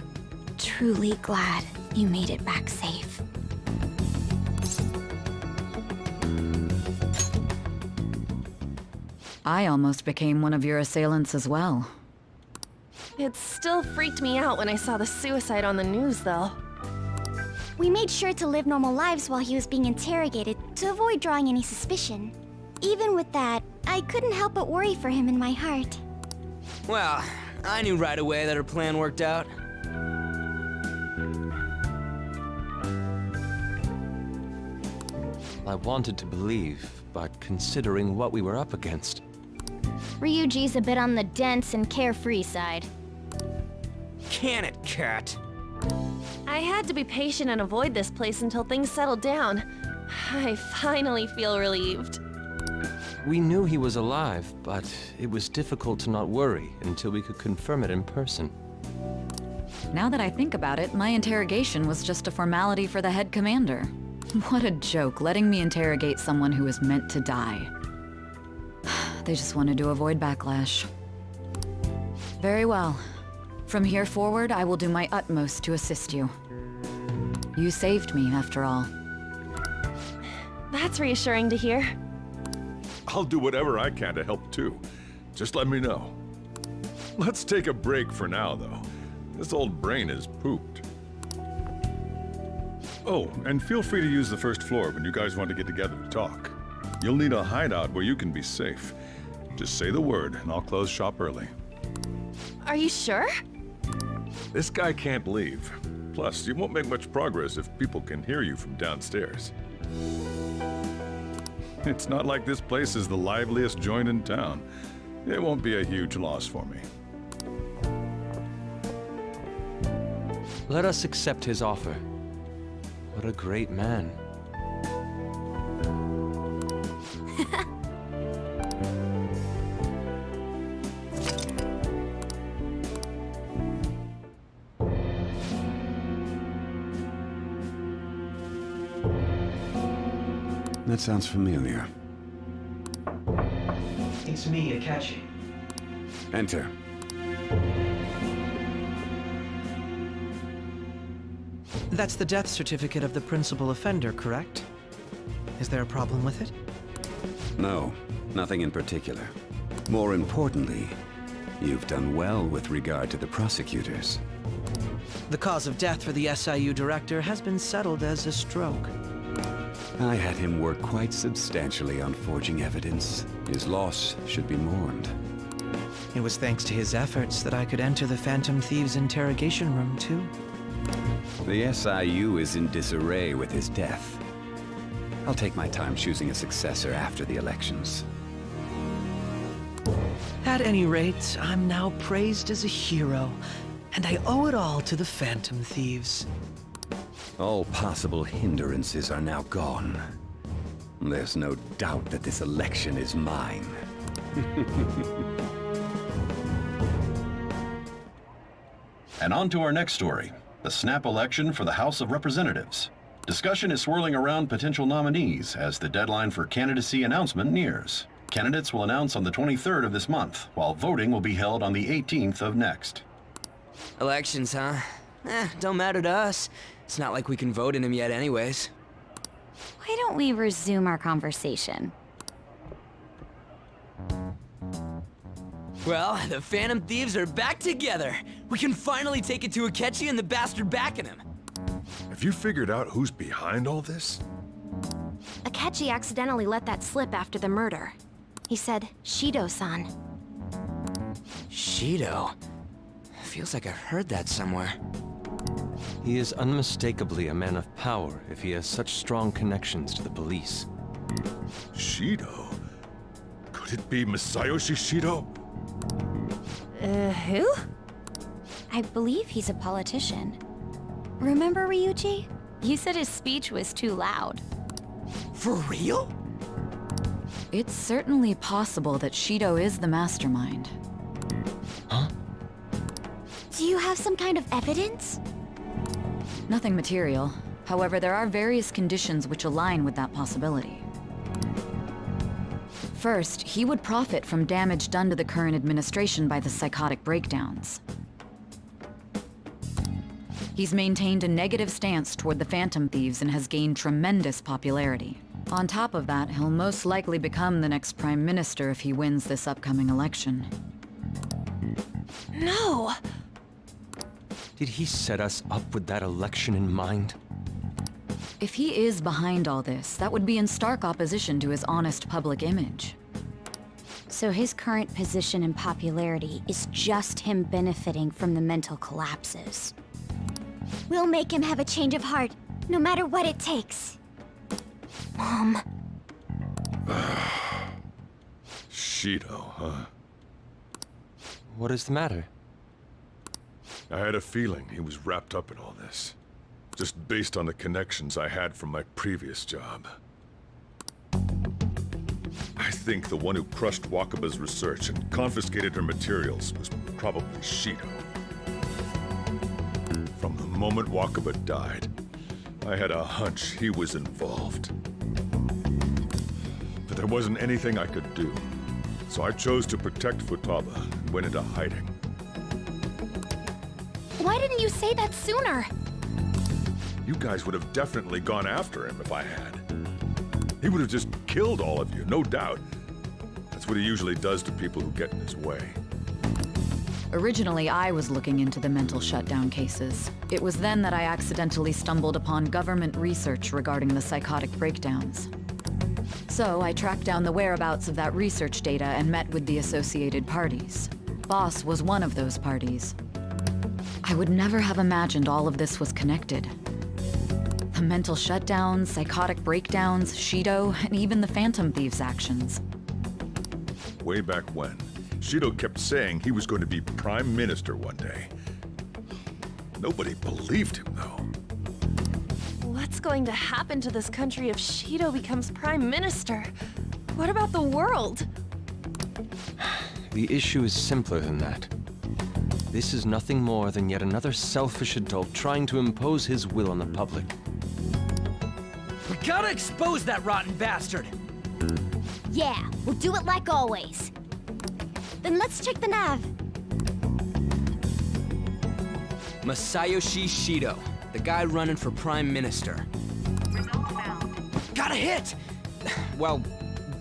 truly glad you made it back safe. I almost became one of your assailants as well. It still freaked me out when I saw the suicide on the news, though. We made sure to live normal lives while he was being interrogated to avoid drawing any suspicion. Even with that, I couldn't help but worry for him in my heart. Well, I knew right away that her plan worked out. I wanted to believe, but considering what we were up against... Ryuji's a bit on the dense and carefree side. Can it, Cat? I had to be patient and avoid this place until things settled down. I finally feel relieved. We knew he was alive, but it was difficult to not worry until we could confirm it in person. Now that I think about it, my interrogation was just a formality for the head commander. What a joke, letting me interrogate someone who was meant to die. They just wanted to avoid backlash. Very well. From here forward, I will do my utmost to assist you. You saved me, after all. That's reassuring to hear. I'll do whatever I can to help too. Just let me know. Let's take a break for now, though. This old brain is pooped. Oh, and feel free to use the first floor when you guys want to get together to talk. You'll need a hideout where you can be safe. Just say the word, and I'll close shop early. Are you sure? This guy can't leave. Plus, you won't make much progress if people can hear you from downstairs. It's not like this place is the liveliest joint in town. It won't be a huge loss for me. Let us accept his offer. What a great man. That sounds familiar. It's me, Akechi. Enter. That's the death certificate of the principal offender, correct? Is there a problem with it? No, nothing in particular. More importantly, you've done well with regard to the prosecutors. The cause of death for the SIU director has been settled as a stroke. I had him work quite substantially on forging evidence. His loss should be mourned. It was thanks to his efforts that I could enter the Phantom Thieves' interrogation room, too. The SIU is in disarray with his death. I'll take my time choosing a successor after the elections. At any rate, I'm now praised as a hero, and I owe it all to the Phantom Thieves. All possible hindrances are now gone. There's no doubt that this election is mine. And on to our next story, the snap election for the House of Representatives. Discussion is swirling around potential nominees as the deadline for candidacy announcement nears. Candidates will announce on the 23rd of this month, while voting will be held on the 18th of next. Elections, huh? Don't matter to us. It's not like we can vote in them yet anyways. Why don't we resume our conversation? Well, the Phantom Thieves are back together. We can finally take it to Akechi and the bastard backing him. Have you figured out who's behind all this? Akechi accidentally let that slip after the murder. He said, Shido-san. Shido? Feels like I've heard that somewhere. He is unmistakably a man of power if he has such strong connections to the police. Shido? Could it be Masayoshi Shido? Who? I believe he's a politician. Remember, Ryuji? You said his speech was too loud. For real? It's certainly possible that Shido is the mastermind. Huh? Do you have some kind of evidence? Nothing material. However, there are various conditions which align with that possibility. First, he would profit from damage done to the current administration by the psychotic breakdowns. He's maintained a negative stance toward the Phantom Thieves and has gained tremendous popularity. On top of that, he'll most likely become the next Prime Minister if he wins this upcoming election. No! Did he set us up with that election in mind? If he is behind all this, that would be in stark opposition to his honest public image. So his current position and popularity is just him benefiting from the mental collapses. We'll make him have a change of heart, no matter what it takes. Mom. Shido, huh? What is the matter? I had a feeling he was wrapped up in all this. Just based on the connections I had from my previous job. I think the one who crushed Wakaba's research and confiscated her materials was probably Shido. From the moment Wakaba died, I had a hunch he was involved. But there wasn't anything I could do, so I chose to protect Futaba and went into hiding. Why didn't you say that sooner? You guys would have definitely gone after him if I had. He would have just killed all of you, no doubt. That's what he usually does to people who get in his way. Originally, I was looking into the mental shutdown cases. It was then that I accidentally stumbled upon government research regarding the psychotic breakdowns. So I tracked down the whereabouts of that research data and met with the associated parties. Boss was one of those parties. I would never have imagined all of this was connected. The mental shutdowns, psychotic breakdowns, Shido, and even the Phantom Thieves' actions. Way back when, Shido kept saying he was going to be Prime Minister one day. Nobody believed him, though. What's going to happen to this country if Shido becomes Prime Minister? What about the world? The issue is simpler than that. This is nothing more than yet another selfish adult trying to impose his will on the public. We gotta expose that rotten bastard! Yeah, we'll do it like always. Then let's check the nav. Masayoshi Shido, the guy running for Prime Minister. Got a hit! Well,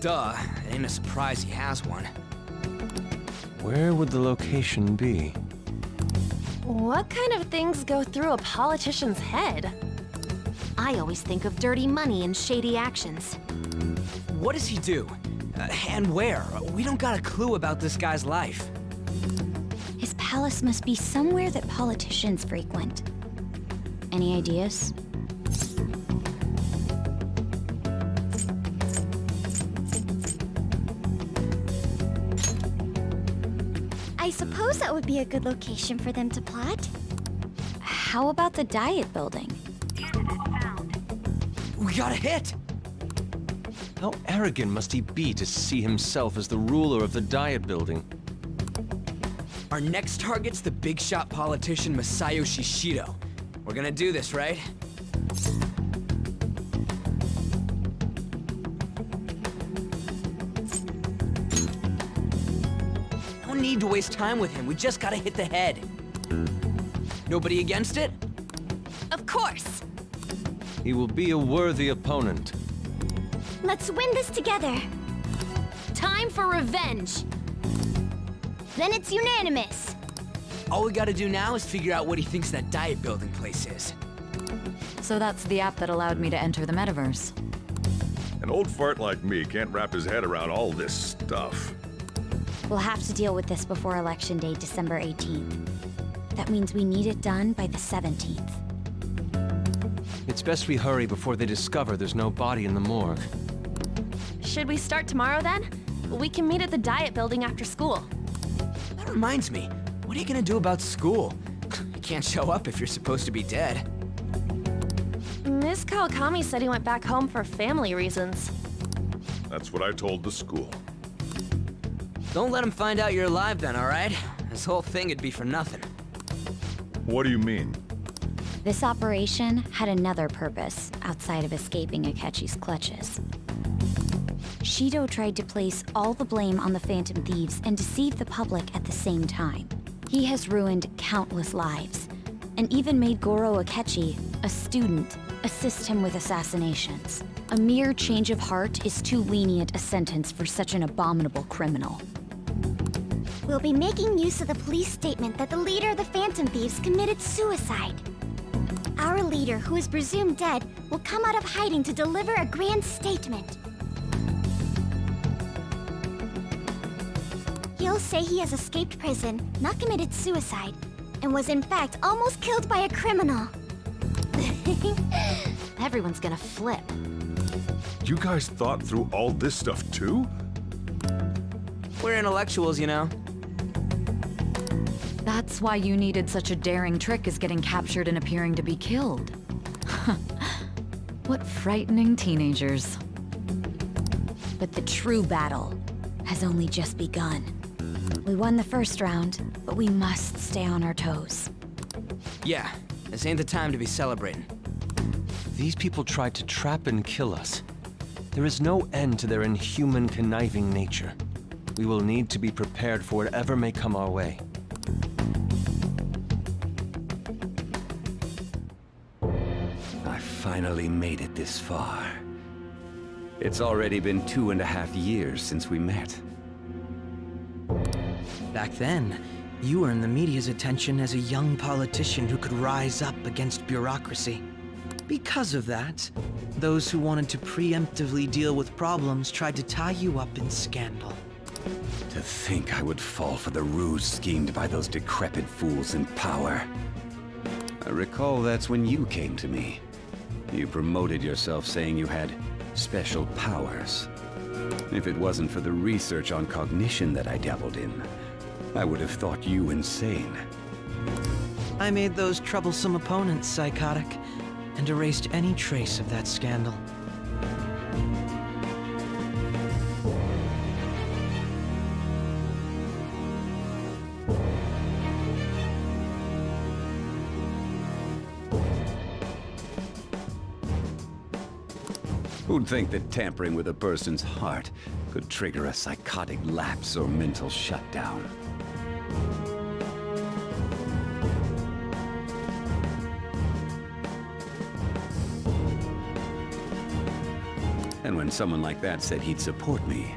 duh. It ain't a surprise he has one. Where would the location be? What kind of things go through a politician's head? I always think of dirty money and shady actions. What does he do? And where? We don't got a clue about this guy's life. His palace must be somewhere that politicians frequent. Any ideas? I suppose that would be a good location for them to plot. How about the Diet Building? We got a hit! How arrogant must he be to see himself as the ruler of the Diet Building? Our next target's the big shot politician Masayoshi Shido. We're gonna do this, right? No need to waste time with him. We just gotta hit the head. Nobody against it? Of course! He will be a worthy opponent. Let's win this together. Time for revenge. Then it's unanimous. All we gotta do now is figure out what he thinks that Diet Building place is. So that's the app that allowed me to enter the metaverse. An old fart like me can't wrap his head around all this stuff. We'll have to deal with this before Election Day, December 18th. That means we need it done by the 17th. It's best we hurry before they discover there's no body in the morgue. Should we start tomorrow then? We can meet at the Diet Building after school. That reminds me, what are you gonna do about school? You can't show up if you're supposed to be dead. Miss Kawakami said he went back home for family reasons. That's what I told the school. Don't let him find out you're alive then, alright? This whole thing would be for nothing. What do you mean? This operation had another purpose outside of escaping Akechi's clutches. Shido tried to place all the blame on the Phantom Thieves and deceive the public at the same time. He has ruined countless lives, and even made Goro Akechi, a student, assist him with assassinations. A mere change of heart is too lenient a sentence for such an abominable criminal. We'll be making use of the police statement that the leader of the Phantom Thieves committed suicide. Our leader, who is presumed dead, will come out of hiding to deliver a grand statement. Files say he has escaped prison, not committed suicide, and was in fact almost killed by a criminal. Everyone's gonna flip. You guys thought through all this stuff too? We're intellectuals, you know. That's why you needed such a daring trick as getting captured and appearing to be killed. What frightening teenagers. But the true battle has only just begun. We won the first round, but we must stay on our toes. Yeah, this ain't the time to be celebrating. These people tried to trap and kill us. There is no end to their inhuman, conniving nature. We will need to be prepared for whatever may come our way. I finally made it this far. It's already been 2.5 years since we met. Back then, you earned the media's attention as a young politician who could rise up against bureaucracy. Because of that, those who wanted to preemptively deal with problems tried to tie you up in scandal. To think I would fall for the ruse schemed by those decrepit fools in power. I recall that's when you came to me. You promoted yourself saying you had special powers. If it wasn't for the research on cognition that I dabbled in, I would have thought you insane. I made those troublesome opponents psychotic, and erased any trace of that scandal. Who'd think that tampering with a person's heart could trigger a psychotic lapse or mental shutdown? And when someone like that said he'd support me,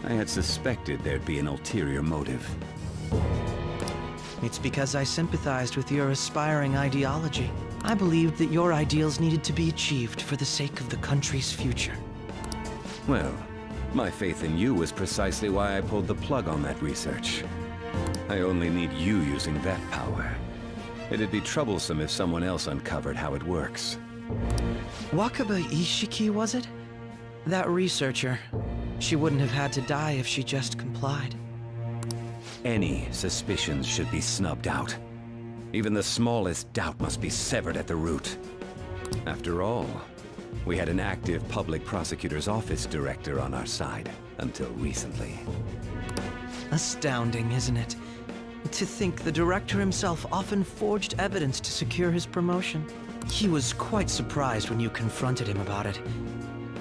I had suspected there'd be an ulterior motive. It's because I sympathized with your aspiring ideology. I believed that your ideals needed to be achieved for the sake of the country's future. Well, my faith in you was precisely why I pulled the plug on that research. I only need you using that power. It'd be troublesome if someone else uncovered how it works. Wakaba Ishiki, was it? That researcher. She wouldn't have had to die if she just complied. Any suspicions should be snubbed out. Even the smallest doubt must be severed at the root. After all, we had an active public prosecutor's office director on our side, until recently. Astounding, isn't it? To think the director himself often forged evidence to secure his promotion. He was quite surprised when you confronted him about it.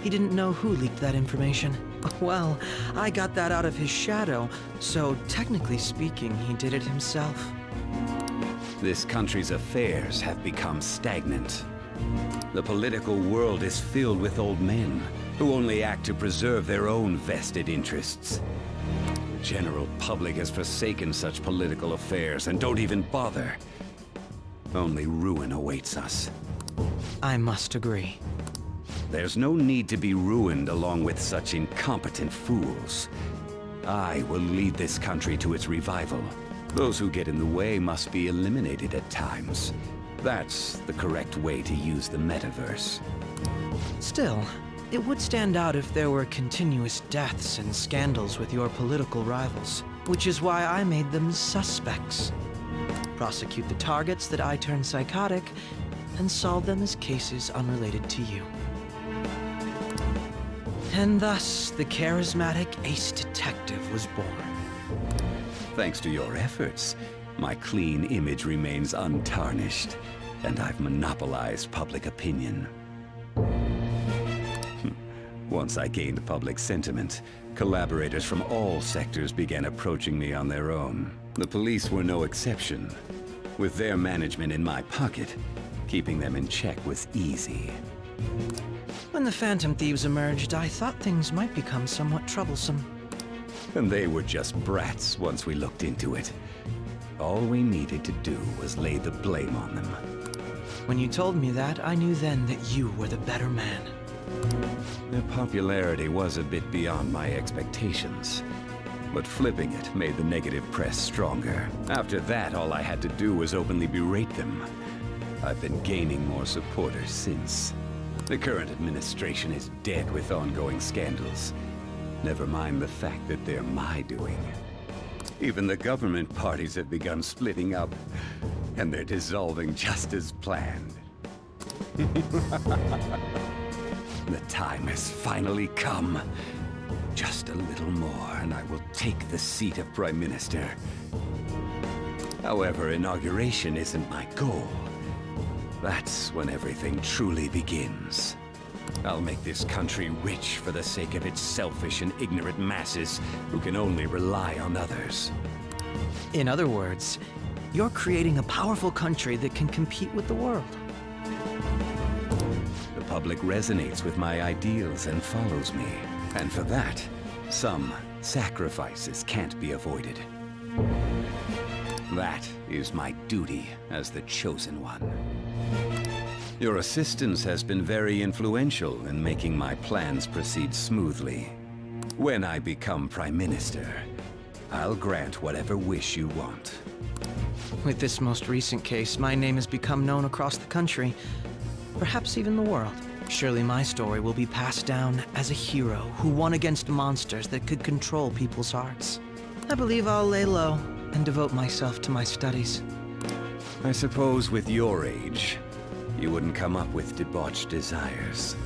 He didn't know who leaked that information. Well, I got that out of his shadow, so technically speaking, he did it himself. This country's affairs have become stagnant. The political world is filled with old men who only act to preserve their own vested interests. The general public has forsaken such political affairs and don't even bother. Only ruin awaits us. I must agree. There's no need to be ruined along with such incompetent fools. I will lead this country to its revival. Those who get in the way must be eliminated at times. That's the correct way to use the metaverse. Still, it would stand out if there were continuous deaths and scandals with your political rivals, which is why I made them suspects. Prosecute the targets that I turned psychotic, and solve them as cases unrelated to you. And thus, the charismatic ace detective was born. Thanks to your efforts, my clean image remains untarnished, and I've monopolized public opinion. Once I gained public sentiment, collaborators from all sectors began approaching me on their own. The police were no exception. With their management in my pocket, keeping them in check was easy. When the Phantom Thieves emerged, I thought things might become somewhat troublesome. And they were just brats once we looked into it. All we needed to do was lay the blame on them. When you told me that, I knew then that you were the better man. Their popularity was a bit beyond my expectations. But flipping it made the negative press stronger. After that, all I had to do was openly berate them. I've been gaining more supporters since. The current administration is dead with ongoing scandals. Never mind the fact that they're my doing. Even the government parties have begun splitting up, and they're dissolving just as planned. The time has finally come. Just a little more, and I will take the seat of Prime Minister. However, inauguration isn't my goal. That's when everything truly begins. I'll make this country rich for the sake of its selfish and ignorant masses who can only rely on others. In other words, you're creating a powerful country that can compete with the world. The public resonates with my ideals and follows me. And for that, some sacrifices can't be avoided. That is my duty as the Chosen One. Your assistance has been very influential in making my plans proceed smoothly. When I become Prime Minister, I'll grant whatever wish you want. With this most recent case, my name has become known across the country, perhaps even the world. Surely my story will be passed down as a hero who won against monsters that could control people's hearts. I believe I'll lay low and devote myself to my studies. I suppose with your age, you wouldn't come up with debauched desires.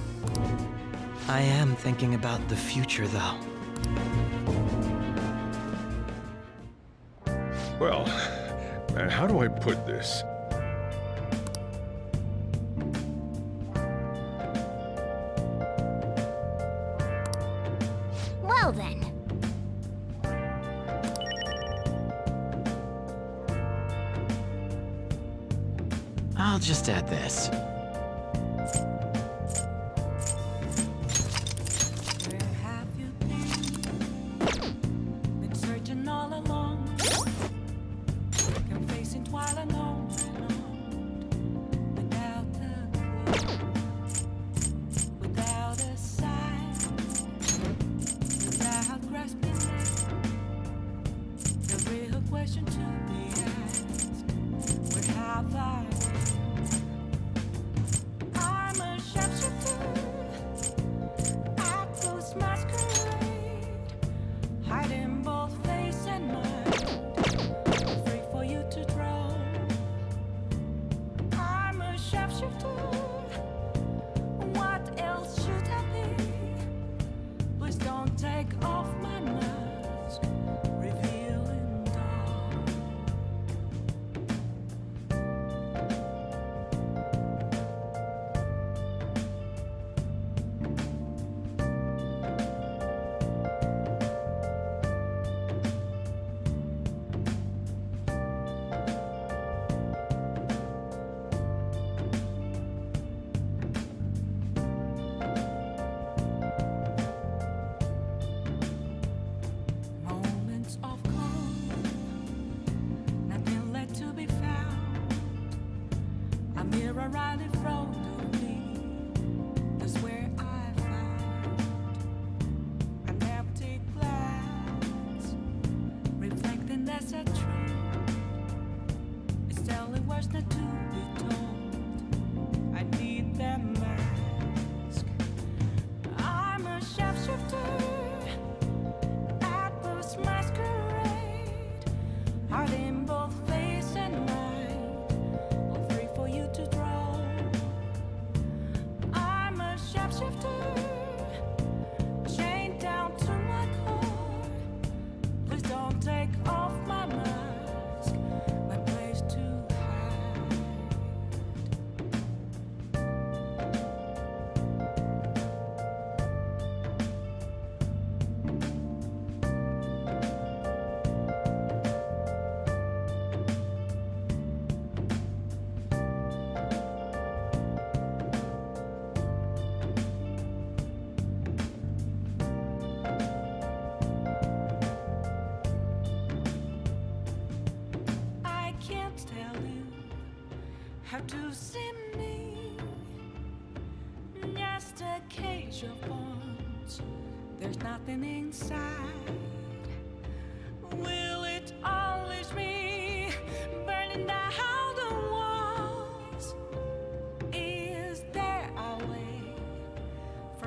I am thinking about the future, though. Well, how do I put this? Well then. I'll just add this. How to see me? Just a cage of bones. There's nothing inside.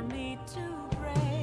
for me to break.